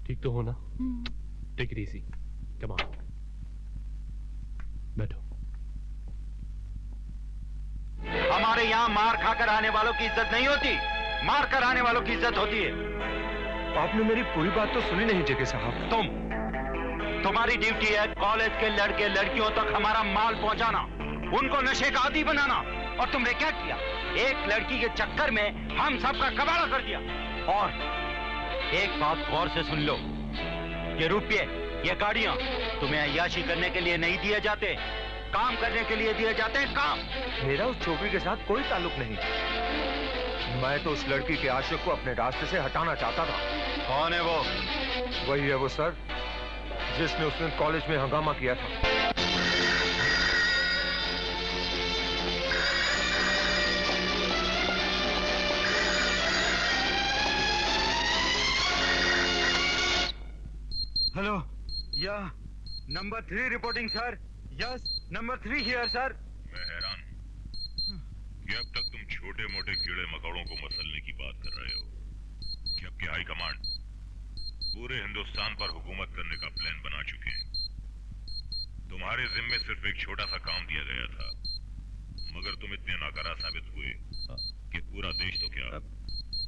ठीक तो हो ना? Take it easy, come on, बैठो। हमारे यहाँ मार खाकर आने वालों की इज्जत नहीं होती, मार कर आने वालों की इज्जत होती है। आपने मेरी पूरी बात तो सुनी नहीं जेके साहब। तुम्हारी ड्यूटी है कॉलेज के लड़के लड़कियों तक हमारा माल पहुंचाना, उनको नशे का आदी बनाना, और तुमने क्या किया? एक लड़की के चक्कर में हम सबका कबाड़ा कर दिया। और एक बात गौर से सुन लो, ये रुपये, ये गाड़ियां तुम्हें अय्याशी करने के लिए नहीं दिए जाते, काम करने के लिए दिए जाते हैं। काम। मेरा उस छोकरी के साथ कोई ताल्लुक नहीं, मैं तो उस लड़की के आशिक को अपने रास्ते से हटाना चाहता था। कौन है वो? वही है वो सर, जिसने उस दिन कॉलेज में हंगामा किया था। हेलो, या number 3 reporting sir. Yes, number 3 here sir. मैं हैरान हूं कि अब तक तुम छोटे मोटे कीड़े मकोड़ों को मसलने की बात कर रहे हो कि अब हाई कमांड पूरे हिंदुस्तान पर हुकूमत करने का प्लान बना चुके हैं। तुम्हारे जिम्मे सिर्फ एक छोटा सा काम दिया गया था, मगर तुम इतने नाकारा साबित हुए कि पूरा देश तो क्या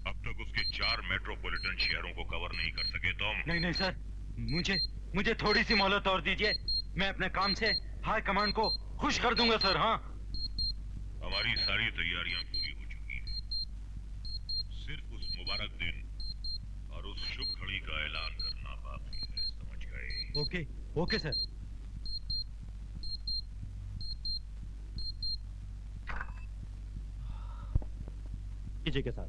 अब तक उसके 4 मेट्रोपॉलिटन शहरों को कवर नहीं कर सके तुम। नहीं नहीं सर, मुझे थोड़ी सी मोहलत और दीजिए। मैं अपने काम से हाई कमांड को खुश कर दूंगा सर। हाँ, हमारी सारी तैयारियां पूरी हो चुकी हैं। सिर्फ उस मुबारक दिन और उस शुभ घड़ी का ऐलान करना बाकी है, समझ गए? Okay okay sir. के साथ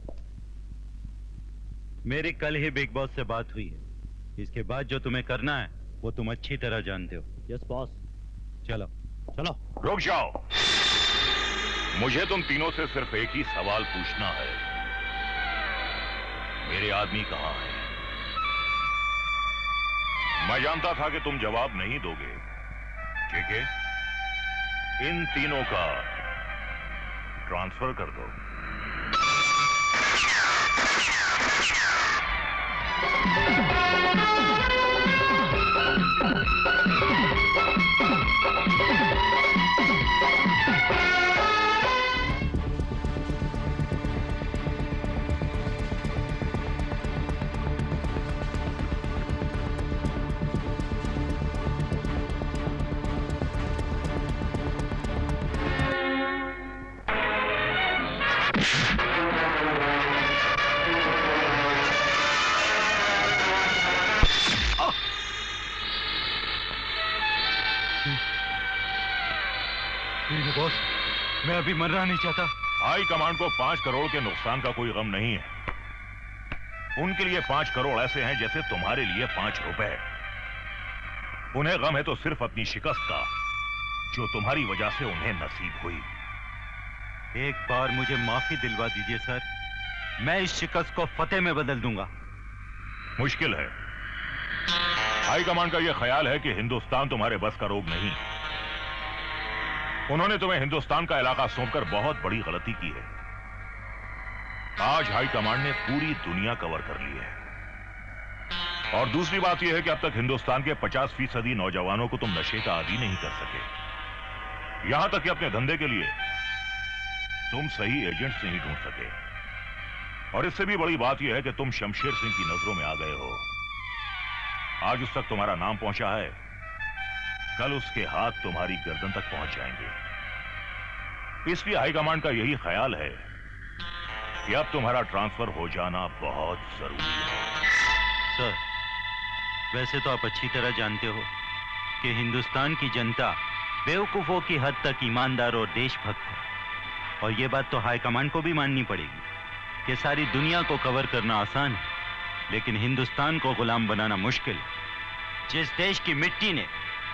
मेरी कल ही बिग बॉस से बात हुई है। इसके बाद जो तुम्हें करना है वो तुम अच्छी तरह जानते हो। Yes boss. चलो चलो। रुक जाओ, मुझे तुम तीनों से सिर्फ एक ही सवाल पूछना है। मेरे आदमी कहां है? मैं जानता था कि तुम जवाब नहीं दोगे, ठीक है? इन तीनों का ट्रांसफर कर दो। बॉस, मैं अभी मरना नहीं चाहता। हाई कमांड को 5 करोड़ के नुकसान का कोई गम नहीं है। उनके लिए 5 करोड़ ऐसे हैं जैसे तुम्हारे लिए 5 रुपए। उन्हें गम है तो सिर्फ अपनी शिकस्त का, जो तुम्हारी वजह से उन्हें नसीब हुई। एक बार मुझे माफी दिलवा दीजिए सर, मैं इस शिकस्त को फतेह में बदल दूंगा। मुश्किल है। हाई कमांड का यह ख्याल है कि हिंदुस्तान तुम्हारे बस का रोग नहीं। उन्होंने तुम्हें हिंदुस्तान का इलाका सौंपकर बहुत बड़ी गलती की है। आज हाई कमांड ने पूरी दुनिया कवर कर ली है। और दूसरी बात यह है कि अब तक हिंदुस्तान के 50% नौजवानों को तुम नशे का आदी नहीं कर सके। यहां तक कि अपने धंधे के लिए तुम सही एजेंट्स नहीं ढूंढ सके। और इससे भी बड़ी बात यह है कि तुम शमशेर सिंह की नजरों में आ गए हो। आज उस तक तुम्हारा नाम पहुंचा है, कल उसके हाथ तुम्हारी गर्दन तक पहुंच जाएंगे। इसलिए हाईकमांड का यही ख्याल है कि अब तुम्हारा ट्रांसफर हो जाना बहुत जरूरी है। सर, वैसे तो आप अच्छी तरह जानते हो कि हिंदुस्तान की जनता बेवकूफों की हद तक ईमानदार और देशभक्त है। और यह बात तो हाईकमांड को भी माननी पड़ेगी कि सारी दुनिया को कवर करना आसान है, लेकिन हिंदुस्तान को गुलाम बनाना मुश्किल है। जिस देश की मिट्टी ने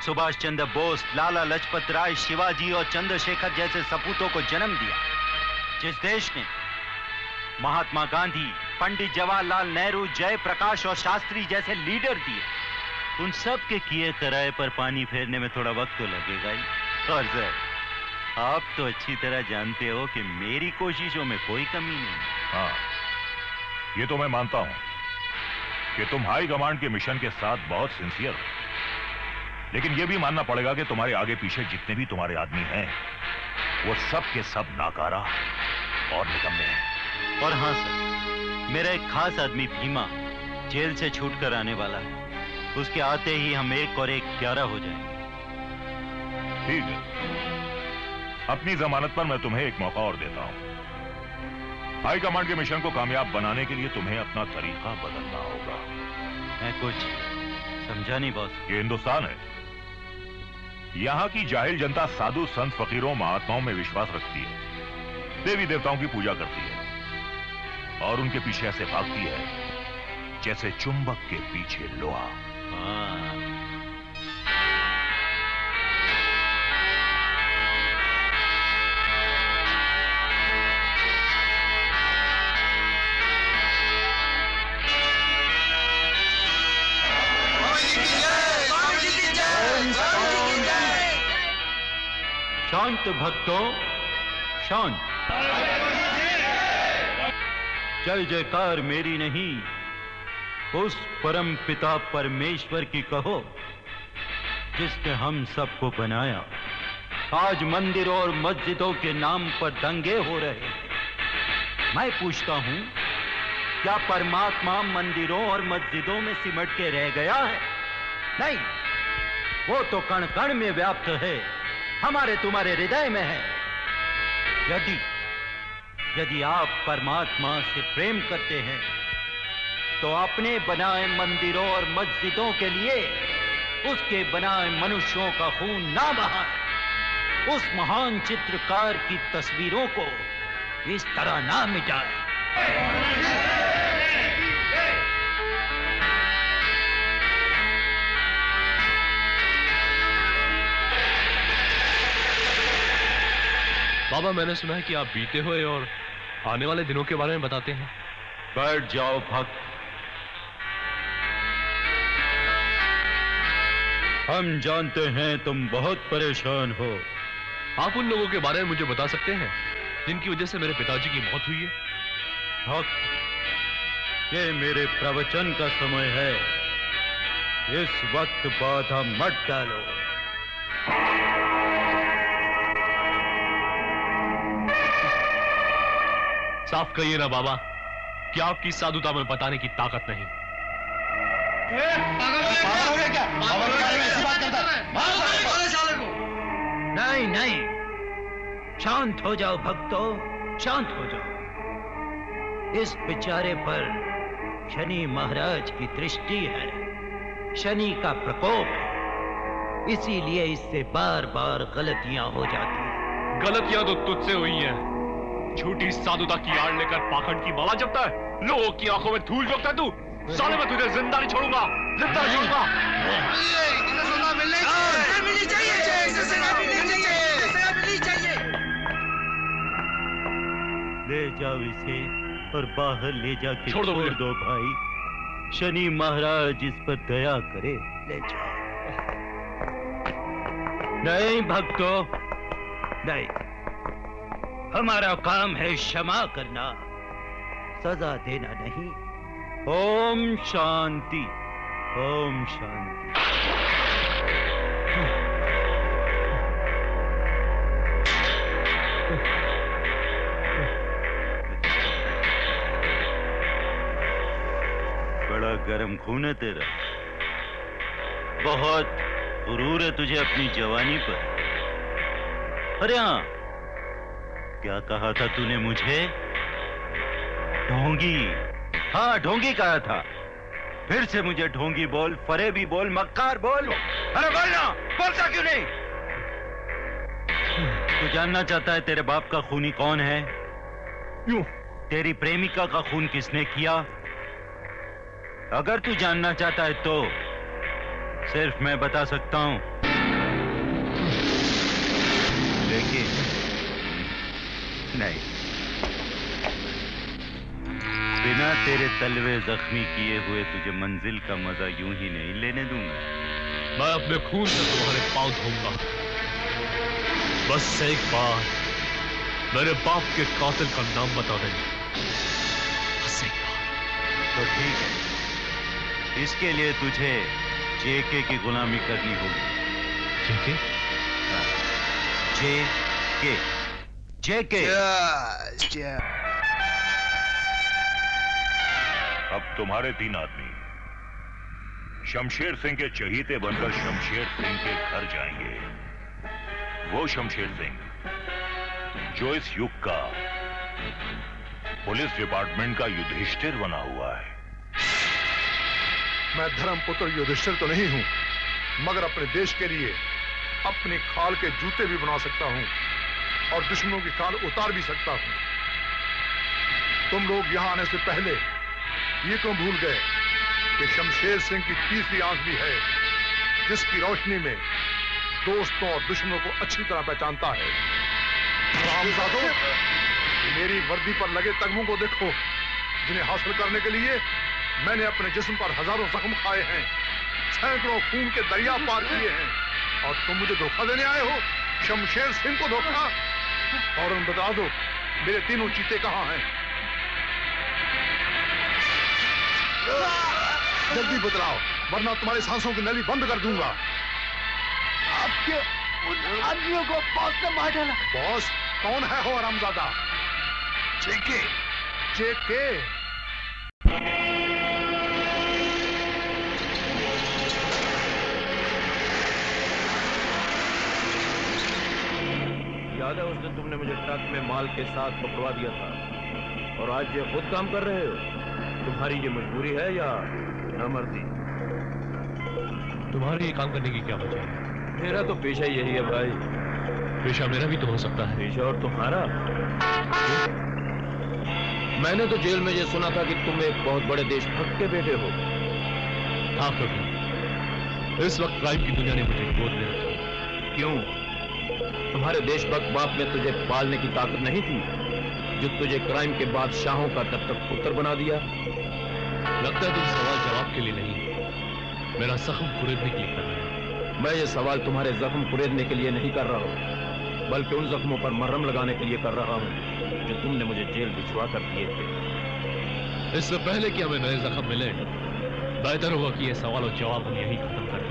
सुभाष चंद्र बोस, लाला लजपत राय, शिवाजी और चंद्रशेखर जैसे सपूतों को जन्म दिया, जिस देश ने महात्मा गांधी, पंडित जवाहरलाल नेहरू, जयप्रकाश और शास्त्री जैसे लीडर दिए, उन सब के किए कराए पर पानी फेरने में थोड़ा वक्त तो लगेगा ही। और सर, आप तो अच्छी तरह जानते हो कि मेरी कोशिशों में कोई कमी नहीं। हाँ, ये तो मैं मानता हूं कि तुम हाई कमांड के मिशन के साथ बहुत सिंसियर हो, लेकिन यह भी मानना पड़ेगा कि तुम्हारे आगे पीछे जितने भी तुम्हारे आदमी हैं, वो सब के सब नाकारा और निकम्मे हैं। और हाँ सर, मेरा एक खास आदमी भीमा जेल से छूट कर आने वाला है। उसके आते ही हम 1 और 1 11 हो जाएंगे। ठीक है, अपनी जमानत पर मैं तुम्हें एक मौका और देता हूं। हाई कमांड के मिशन को कामयाब बनाने के लिए तुम्हें अपना तरीका बदलना होगा। मैं कुछ समझा नहीं बॉस। ये हिंदुस्तान है, यहां की जाहिल जनता साधु संत फकीरों महात्माओं में विश्वास रखती है, देवी देवताओं की पूजा करती है और उनके पीछे ऐसे भागती है जैसे चुंबक के पीछे लोहा। शांत भक्तों, शांत। जय जयकार मेरी नहीं, उस परम पिता परमेश्वर की कहो जिसने हम सबको बनाया, आज मंदिरों और मस्जिदों के नाम पर दंगे हो रहे हैं। मैं पूछता हूं, क्या परमात्मा मंदिरों और मस्जिदों में सिमट के रह गया है? नहीं, वो तो कण कण में व्याप्त है, हमारे तुम्हारे हृदय में है। यदि आप परमात्मा से प्रेम करते हैं तो अपने बनाए मंदिरों और मस्जिदों के लिए उसके बनाए मनुष्यों का खून ना बहाए। उस महान चित्रकार की तस्वीरों को इस तरह ना मिटाए। बाबा, मैंने सुना है कि आप बीते हुए और आने वाले दिनों के बारे में बताते हैं। बैठ जाओ भक्त। हम जानते हैं तुम बहुत परेशान हो। आप उन लोगों के बारे में मुझे बता सकते हैं जिनकी वजह से मेरे पिताजी की मौत हुई है? भक्त, ये मेरे प्रवचन का समय है। इस वक्त बाधा मत डालो। साफ कहिए ना बाबा, कि आपकी साधुता में बताने की ताकत नहीं। नहीं नहीं, शांत हो जाओ भक्तों, शांत हो जाओ। इस बेचारे पर शनि महाराज की दृष्टि है, शनि का प्रकोप है, इसीलिए इससे बार बार गलतियां हो जाती हैं। गलतियां तो तुझसे हुई हैं। झूठी साधुता की आड़ लेकर पाखंड की माला जपता है, लोगों की आंखों में धूल झोंकता है तू। साले मैं तुझे जिंदा नहीं छोड़ूंगा, जिंदा नहीं छोड़ूंगा। ले जाओ इसे और बाहर ले जाके छोड़ दो भाई। शनि महाराज इस पर दया करे। ले जाओ। नहीं भक्तों, नहीं, हमारा काम है क्षमा करना, सजा देना नहीं। ओम शांति, ओम शांति। बड़ा गर्म खून है तेरा, बहुत गुरूर है तुझे अपनी जवानी पर। अरे हाँ, क्या कहा था तूने मुझे? ढोंगी। हाँ, ढोंगी कहा था। फिर से मुझे ढोंगी बोल, फरेबी बोल, मक्कार बोल। अरे बोलना, बोलता क्यों नहीं? तू जानना चाहता है तेरे बाप का खूनी कौन है? क्यों? तेरी प्रेमिका का खून किसने किया? अगर तू जानना चाहता है तो सिर्फ मैं बता सकता हूं, लेकिन नहीं, बिना तेरे तलवे जख्मी किए हुए तुझे मंजिल का मजा यूं ही नहीं लेने दूंगा। मैं अपने खून से तुम्हारे पांव धोऊंगा। बस एक बार मेरे बाप के कातिल का नाम बता देना। तो ठीक है, इसके लिए तुझे जेके की गुलामी करनी होगी। जेके? जेके, जेके। अब तुम्हारे 3 आदमी शमशेर सिंह के चहीते बनकर शमशेर सिंह के घर जाएंगे। वो शमशेर सिंह जो इस युग का पुलिस डिपार्टमेंट का युधिष्ठिर बना हुआ है। मैं धर्मपुत्र युधिष्ठिर तो नहीं हूं, मगर अपने देश के लिए अपनी खाल के जूते भी बना सकता हूं और दुश्मनों की खाल उतार भी सकता हूं। तुम लोग यहां आने से पहले ये क्यों भूल गए कि शमशेर सिंह की तीसरी आंख भी है, जिसकी रोशनी में दोस्तों और दुश्मनों को अच्छी तरह पहचानता है। रामजादो, मेरी वर्दी पर लगे तगमों को देखो, जिन्हें हासिल करने के लिए मैंने अपने जिस्म पर हजारों जख्म खाए हैं, सैकड़ों खून के दरिया पार किए हैं, और तुम मुझे धोखा देने आए हो? शमशेर सिंह को धोखा? और बता दो, मेरे तीनों चीते कहां हैं? जल्दी बतलाओ, वरना तुम्हारी सांसों की नली बंद कर दूंगा। उन आदमियों को बॉस ने मार डाला। बॉस कौन है हो हरामजादा? जेके। जेके याद है उस दिन तुमने मुझे ट्रक में माल के साथ पकड़वा दिया था, और आज ये खुद काम कर रहे हो? तुम्हारी ये मजबूरी है या नामर्दी? तुम्हारे ये काम करने की क्या वजह है? मेरा तो पेशा यही है भाई। पेशा मेरा भी तो हो सकता है। पेशा और तुम्हारा? मैंने तो जेल में ये सुना था कि तुम एक बहुत बड़े देशभक्त के बेटे हो। हाँ प्रभु, इस वक्त क्राइम की दुनिया ने मुझे गोद में रखा। क्यों? तुम्हारे देशभक्त बाप में तुझे पालने की ताकत नहीं थी, जो तुझे क्राइम के बादशाहों का तब तक पुत्र बना दिया? लगता है तुम सवाल जवाब के लिए नहीं, मेरा जख्म कुरेदने के लिए कर रहे हो। मैं ये सवाल तुम्हारे जख्म कुरेदने के लिए नहीं कर रहा हूँ, बल्कि उन जख्मों पर मरहम लगाने के लिए कर रहा हूँ जो तुमने मुझे जेल भिजवा कर दिए थे। इससे पहले कि हमें नए जख्म मिले, बेहतर होगा कि ये सवाल और जवाब हम यहीं खत्म कर दें।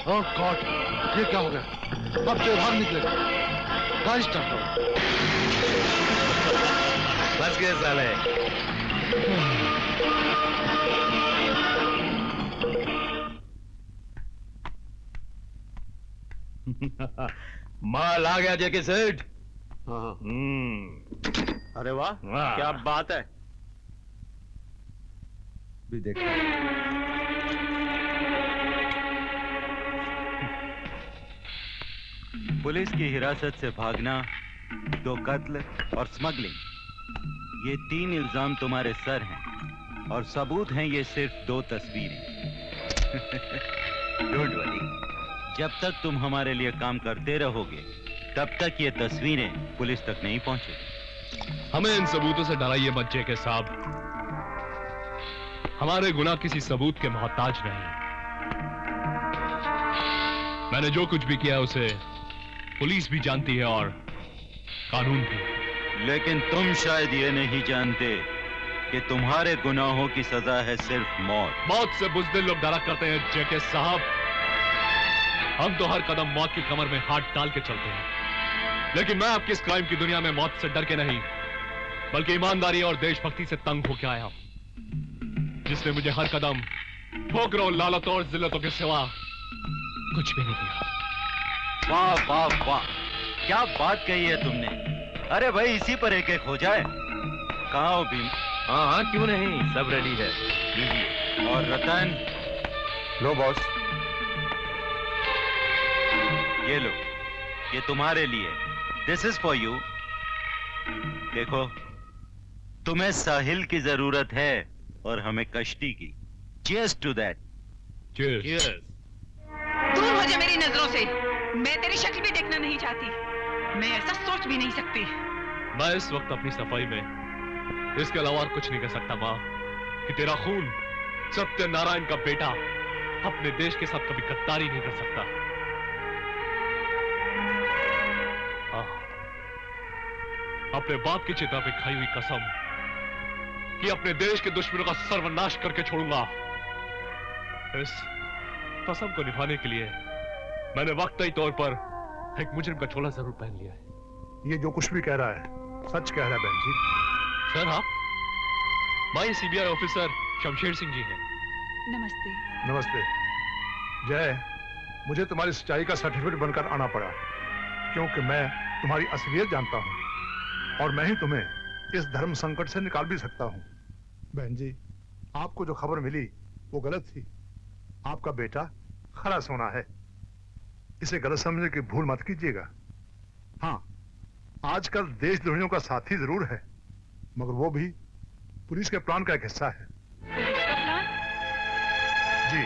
ओह गॉड, ये क्या हो गया? अब तो बाहर निकलेगा। गाड़ी स्टार्ट करो। बच गए साले। माल आ गया जेके सेठ। अरे वाह, क्या बात है। भी देखो पुलिस की हिरासत से भागना, 2 कत्ल और स्मगलिंग, ये 3 इल्जाम तुम्हारे सर हैं, और सबूत हैं ये सिर्फ 2 तस्वीरें। डोंट वरी, जब तक तुम हमारे लिए काम करते रहोगे तब तक ये तस्वीरें पुलिस तक नहीं पहुंचेगी। हमें इन सबूतों से डराइए मत जेके साहब, हमारे गुनाह किसी सबूत के मोहताज नहीं। मैंने जो कुछ भी किया उसे पुलिस भी जानती है और कानून भी। लेकिन तुम शायद ये नहीं जानते कि तुम्हारे गुनाहों की सजा है सिर्फ मौत। मौत से बुज़दिल लोग डरा करते हैं जेके साहब, हम तो हर कदम मौत की कमर में हाथ डाल के चलते हैं। लेकिन मैं आपकी इस क्राइम की दुनिया में मौत से डर के नहीं, बल्कि ईमानदारी और देशभक्ति से तंग होकर आया, जिसने मुझे हर कदम ठोकरों, लालतों और जिल्लतों के सिवा कुछ भी नहीं दिया। वाह वाह वाह, क्या बात कही है तुमने। अरे भाई, इसी पर एक एक हो जाए। कहाँ हो भीम? हाँ हाँ, क्यों नहीं, सब रेडी है। लीजिए। और रतन? लो बॉस। ये लो, ये तुम्हारे लिए। This is for you. देखो, तुम्हें साहिल की जरूरत है और हमें कश्ती की। Cheers to that. चीयर्स। दूर हो जा मेरी नजरों से, मैं तेरी शक्ल भी देखना नहीं चाहती, मैं ऐसा सोच भी नहीं सकती। मैं इस वक्त अपनी सफाई में इसके अलावा और कुछ नहीं कर सकता माँ, कि तेरा खून सत्यनारायण का बेटा अपने देश के साथ कभी गद्दारी नहीं कर सकता। अपने बाप की चिता पे खाई हुई कसम कि अपने देश के दुश्मनों का सर्वनाश करके छोड़ूंगा, इस कसम को निभाने के लिए मैंने वक्तई तौर पर एक मुजरिम का चोला जरूर पहन लिया है। ये जो कुछ भी कह रहा है सच कह रहा है बहन जी। सर आप? My CBI officer Shamsher Singh ji हैं। नमस्ते। नमस्ते। जय, मुझे तुम्हारी सच्चाई का सर्टिफिकेट बनकर आना पड़ा क्योंकि मैं तुम्हारी असलियत जानता हूं और मैं ही तुम्हें इस धर्म संकट से निकाल भी सकता हूं। बहन जी, आपको जो खबर मिली वो गलत थी। आपका बेटा खरा सोना है, इसे गलत समझने की भूल मत कीजिएगा। हाँ, आजकल देशद्रोहियों का साथी जरूर है, मगर वो भी पुलिस के प्लान का एक हिस्सा है। जी,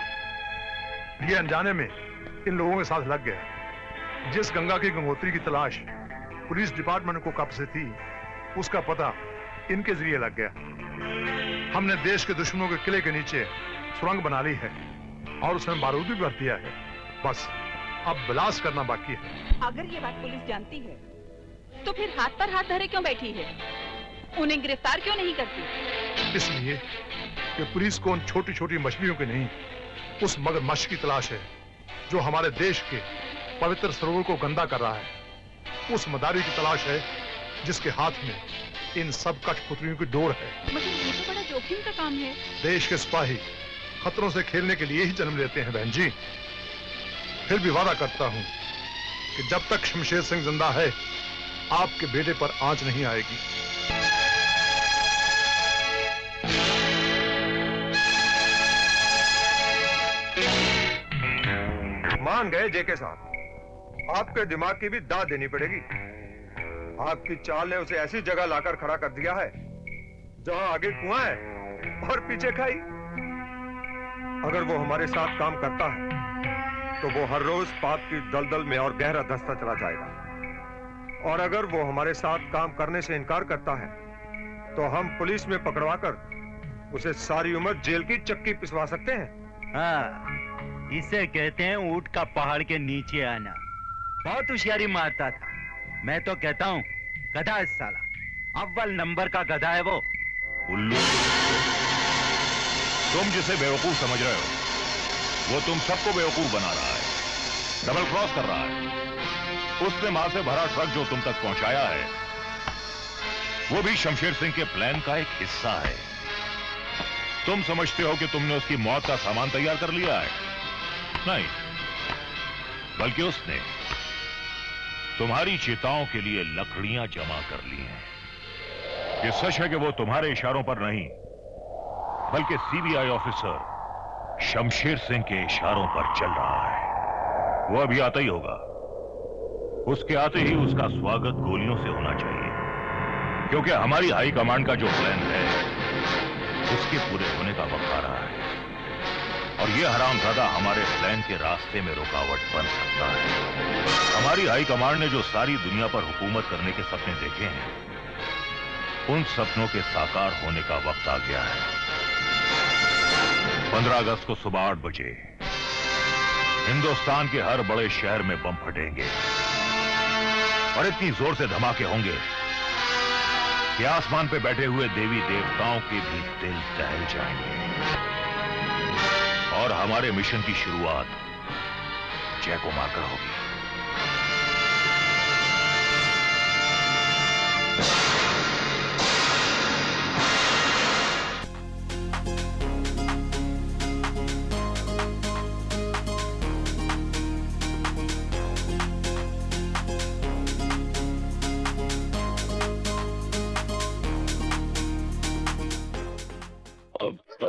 ये अनजाने में इन लोगों के साथ लग गया। जिस गंगा की गंगोत्री की तलाश पुलिस डिपार्टमेंट को कब से थी, उसका पता इनके जरिए लग गया। हमने देश के दुश्मनों के किले के नीचे सुरंग बना ली है और उसमें बारूद भी भर दिया है। बस अब ब्लास्ट करना बाकी है। अगर ये बात पुलिस जानती है तो फिर हाथ पर हाथ धरे क्यों बैठी है? उन्हें गिरफ्तार क्यों नहीं करती? इसलिए कि पुलिस को उन छोटी छोटी मछलियों की नहीं, उस मगरमच्छ की तलाश है जो हमारे देश के पवित्र सरोवर को गंदा कर रहा है। उस मदारी की तलाश है जिसके हाथ में इन सब कठपुतलियों की डोर है। मगर ये तो बड़ा जोखिम का काम है। देश के सिपाही खतरों से खेलने के लिए ही जन्म लेते हैं बहन जी। फिर भी वादा करता हूं कि जब तक शमशेर सिंह जिंदा है, आपके बेटे पर आंच नहीं आएगी। मान गए जेके साहब, आपके दिमाग की भी दाद देनी पड़ेगी। आपकी चाल ने उसे ऐसी जगह लाकर खड़ा कर दिया है जहां आगे कुआं है और पीछे खाई। अगर वो हमारे साथ काम करता है तो वो हर रोज पाप की दलदल में और गहरा धंसता चला जाएगा, और अगर वो हमारे साथ काम करने से इनकार करता है तो हम पुलिस में पकड़वाकर उसे सारी उम्र जेल की चक्की पिसवा सकते हैं। हाँ, इसे कहते हैं ऊंट का पहाड़ के नीचे आना। बहुत होशियारी मारता था। मैं तो कहता हूँ गधा है साला, अव्वल नंबर का गधा है वो। उल्लू, तुम जिसे बेवकूफ समझ रहे हो वो तुम सबको बेवकूफ बना रहा है, डबल क्रॉस कर रहा है। उसने माल से भरा ट्रक जो तुम तक पहुंचाया है वो भी शमशेर सिंह के प्लान का एक हिस्सा है। तुम समझते हो कि तुमने उसकी मौत का सामान तैयार कर लिया है? नहीं, बल्कि उसने तुम्हारी चिताओं के लिए लकड़ियां जमा कर ली हैं। ये सच है कि वो तुम्हारे इशारों पर नहीं, बल्कि सीबीआई ऑफिसर शमशेर सिंह के इशारों पर चल रहा है। वो अभी आता ही होगा। उसके आते ही उसका स्वागत गोलियों से होना चाहिए, क्योंकि हमारी हाई कमांड का जो प्लान है उसके पूरे होने का वक्त आ रहा है, और ये हरामजादा हमारे प्लान के रास्ते में रुकावट बन सकता है। हमारी हाई कमांड ने जो सारी दुनिया पर हुकूमत करने के सपने देखे हैं, उन सपनों के साकार होने का वक्त आ गया है। 15 अगस्त को सुबह 8 बजे हिंदुस्तान के हर बड़े शहर में बम फटेंगे और इतनी जोर से धमाके होंगे कि आसमान पे बैठे हुए देवी देवताओं के भी दिल दहल जाएंगे, और हमारे मिशन की शुरुआत जय को मारकर होगी।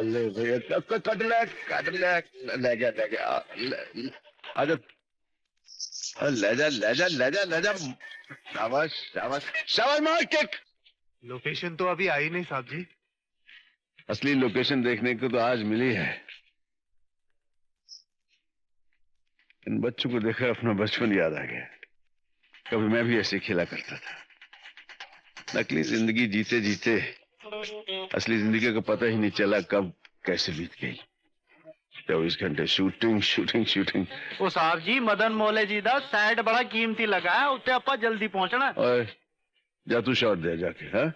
ले जा आजा, ले जा। शाबाश शाबाश शाबाश, मार किक। लोकेशन तो अभी आई नहीं साहब जी। असली लोकेशन देखने को तो आज मिली है। इन बच्चों को देखकर अपना बचपन याद आ गया। कभी मैं भी ऐसे खेला करता था। नकली जिंदगी जीते जीते असली जिंदगी का पता ही नहीं चला कब कैसे बीत गई। 24 घंटे शूटिंग शूटिंग शूटिंग। ओ साहब जी, मदन मोले जी दा साइड बड़ा कीमती लगा है, उत्ते अपा जल्दी पहुंचना। ओए जा तू शॉट दे जाके। हाँ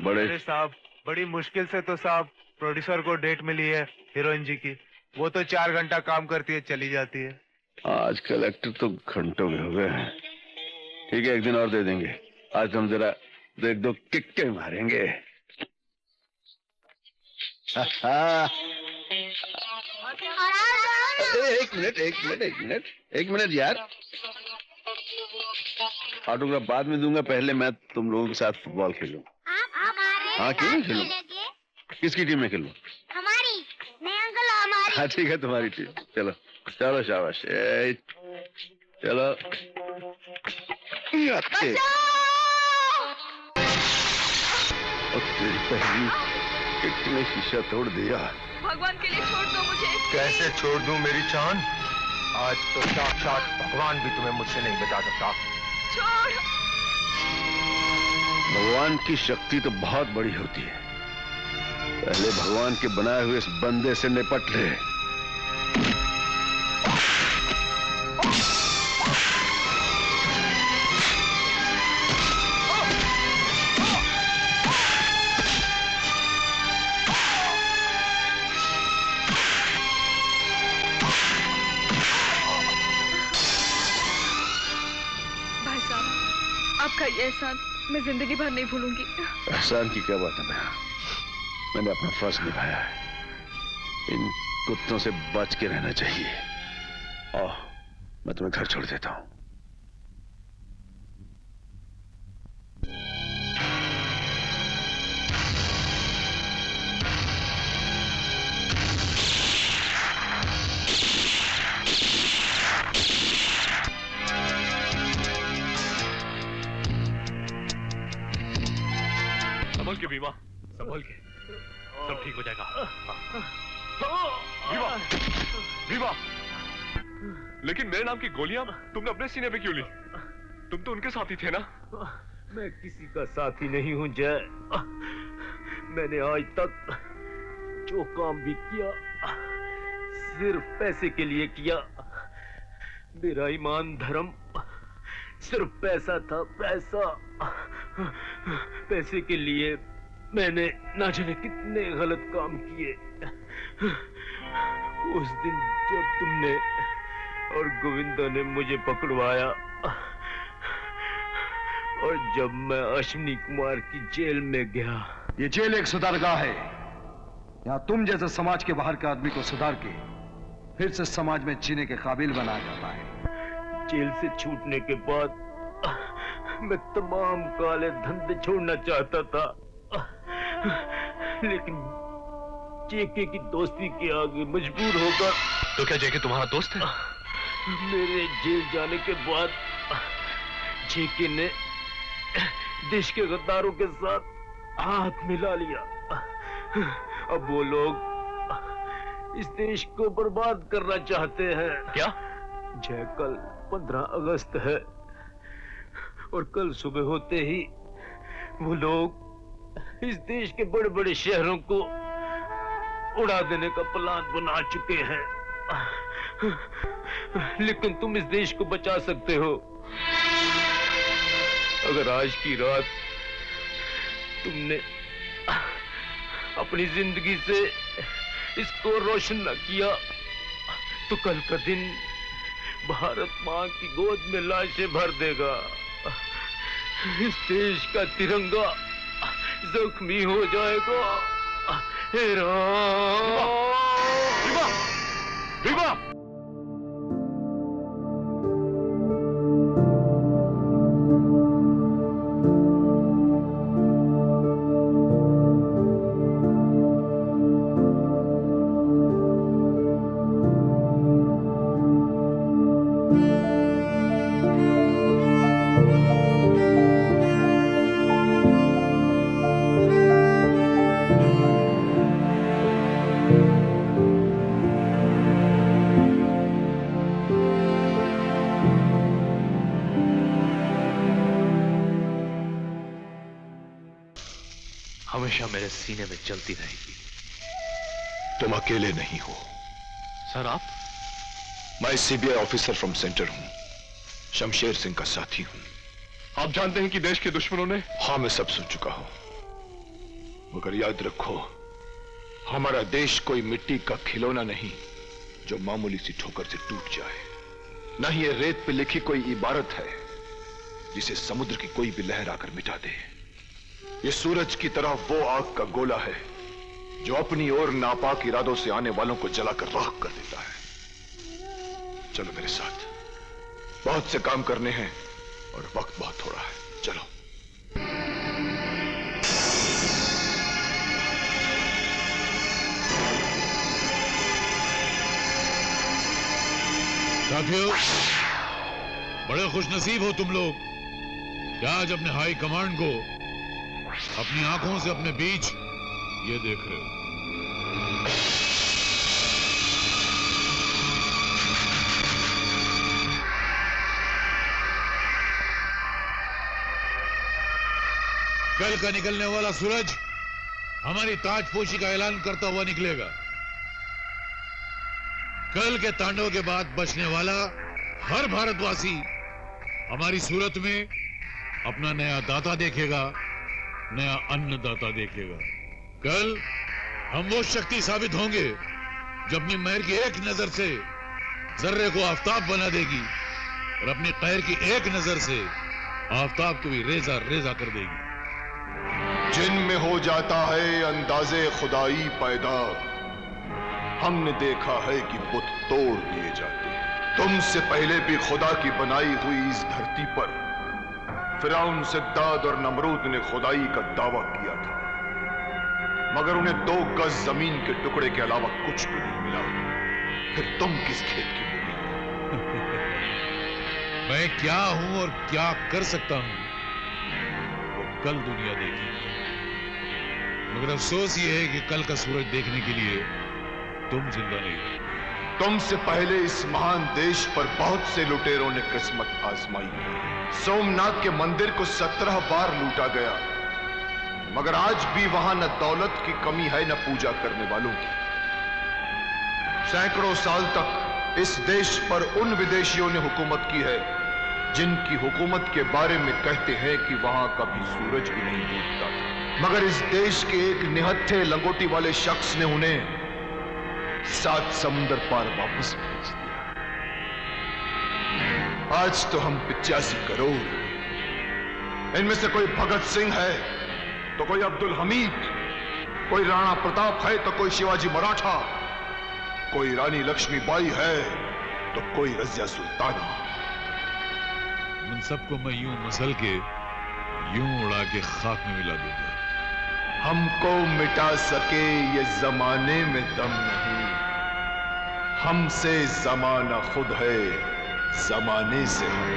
बड़े अरे साहब, बड़ी मुश्किल से तो साहब प्रोड्यूसर को डेट मिली है हीरोइन जी की। वो तो 4 घंटा काम करती है, चली जाती है। आजकल एक्टर तो घंटों में हो गए हैं। ठीक है, एक दिन और दे देंगे। आज हम जरा 1-2 किक्के मारेंगे। एक मिनट यार, ऑटोग्राफ बाद में दूंगा, पहले मैं तुम लोगों के साथ फुटबॉल खेलूं। हाँ क्यों नहीं खेलूं? किसकी टीम में खेलूं? हमारी नहीं अंकल, हमारी। हाँ ठीक है, तुम्हारी टीम। चलो चलो शाबाश, चलो तेरी पहली कितने शीशा तोड़ दिया। भगवान के लिए छोड़ दो मुझे। कैसे छोड़ दूं मेरी चांद? आज तो साक्षात भगवान भी तुम्हें मुझसे नहीं बचा सकता। छोड़। भगवान की शक्ति तो बहुत बड़ी होती है, पहले भगवान के बनाए हुए इस बंदे से निपट ले। आपका ये एहसान मैं जिंदगी भर नहीं भूलूंगी। एहसान की क्या बात है बहन, मैंने अपना फर्ज निभाया है। इन कुत्तों से बच के रहना चाहिए। आओ मैं तुम्हें घर छोड़ देता हूं। संभल के बीमा, संभल के, सब ठीक हो जाएगा। बीमा, बीमा, लेकिन मेरे नाम की गोलियां तुमने अपने सीने पे क्यों ली? तुम तो उनके साथी थे ना? मैं किसी का साथी नहीं हूं जय। मैंने आज तक जो काम भी किया सिर्फ पैसे के लिए किया। मेरा ईमान धर्म सिर्फ पैसा था, पैसा। पैसे के लिए मैंने ना जाने कितने गलत काम किए। उस दिन जब तुमने और गोविंदा ने मुझे पकड़वाया और जब मैं अश्विनी कुमार की जेल में गया। ये जेल एक सुधारगाह है, यहाँ तुम जैसे समाज के बाहर के आदमी को सुधार के फिर से समाज में जीने के काबिल बनाया जाता है। जेल से छूटने के बाद मैं तमाम काले धंधे छोड़ना चाहता था, लेकिन जेके की दोस्ती के आगे मजबूर होकर। तो क्या जेके तुम्हारा दोस्त है? मेरे जेल जाने के बाद जेके ने देश के गद्दारों के साथ हाथ मिला लिया। अब वो लोग इस देश को बर्बाद करना चाहते हैं। क्या? जय कल 15 अगस्त है और कल सुबह होते ही वो लोग इस देश के बड़े बड़े शहरों को उड़ा देने का प्लान बना चुके हैं। लेकिन तुम इस देश को बचा सकते हो अगर आज की रात तुमने अपनी जिंदगी से इसको रोशन न किया तो कल का दिन भारत मां की गोद में लाशें भर देगा। इस देश का तिरंगा जख्मी हो जाएगा। हे राम। विवा! हमेशा मेरे सीने में जलती रहेगी। तुम अकेले नहीं हो। सर आप? मैं सीबीआई ऑफिसर फ्रॉम सेंटर हूं, शमशेर सिंह का साथी हूं। आप जानते हैं कि देश के दुश्मनों ने? हाँ मैं सब सुन चुका हूं, मगर याद रखो हमारा देश कोई मिट्टी का खिलौना नहीं जो मामूली सी ठोकर से टूट जाए। न ही ये रेत पे लिखी कोई इबारत है जिसे समुद्र की कोई भी लहर आकर मिटा दे। ये सूरज की तरह वो आग का गोला है जो अपनी ओर नापाक इरादों से आने वालों को जलाकर राख कर देता है। चलो मेरे साथ, बहुत से काम करने हैं और वक्त बहुत थोड़ा है। चलो। साथियों, बड़े खुशनसीब हो तुम लोग क्या आज अपने हाई कमांड को अपनी आंखों से अपने बीच ये देख रहे हो। कल का निकलने वाला सूरज हमारी ताजपोशी का ऐलान करता हुआ निकलेगा। कल के तांडव के बाद बचने वाला हर भारतवासी हमारी सूरत में अपना नया दाता देखेगा, नया अन्नदाता देखेगा। कल हम वो शक्ति साबित होंगे जो अपनी महर की एक नजर से जर्रे को आफताब बना देगी और अपनी कहर की एक नजर से आफताब को भी रेजा रेजा कर देगी। जिनमें हो जाता है अंदाजे खुदाई पैदा, हमने देखा है कि बुत तोड़ दिए जाते हैं। तुमसे पहले भी खुदा की बनाई हुई इस धरती पर फिरौन, सिद्दाद और नमरूद ने खुदाई का दावा किया था, मगर उन्हें 2 गज जमीन के टुकड़े के अलावा कुछ भी नहीं मिला। फिर तुम किस खेत की मूली? मैं क्या हूं और क्या कर सकता हूं वो कल दुनिया देखेगी। मगर अफसोस ये है कि कल का सूरज देखने के लिए तुम जिंदा नहीं हो। तुमसे पहले इस महान देश पर बहुत से लुटेरों ने किस्मत आजमाई। सोमनाथ के मंदिर को 17 बार लूटा गया, मगर आज भी वहां न दौलत की कमी है न पूजा करने वालों की। सैकड़ों साल तक इस देश पर उन विदेशियों ने हुकूमत की है जिनकी हुकूमत के बारे में कहते हैं कि वहां कभी सूरज भी नहीं डूबता था, मगर इस देश के एक निहत्थे लंगोटी वाले शख्स ने उन्हें 7 समुंदर पार वापस भेज दिया। आज तो हम 85 करोड़, इनमें से कोई भगत सिंह है तो कोई अब्दुल हमीद, कोई राणा प्रताप है तो कोई शिवाजी मराठा, कोई रानी लक्ष्मीबाई है तो कोई रजिया सुल्ताना। उन सबको मैं यूं मसल के यूं उड़ा के खाक में मिला दूंगा। हमको मिटा सके ये जमाने में दम नहीं, हमसे जमाना खुद है, जमाने से हम।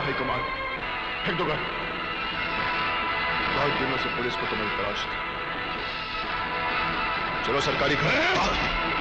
हाई कमान, फेंक दो गन। बहुत दिनों से पुलिस को तुम्हारी तलाश थी। चलो सरकारी घर।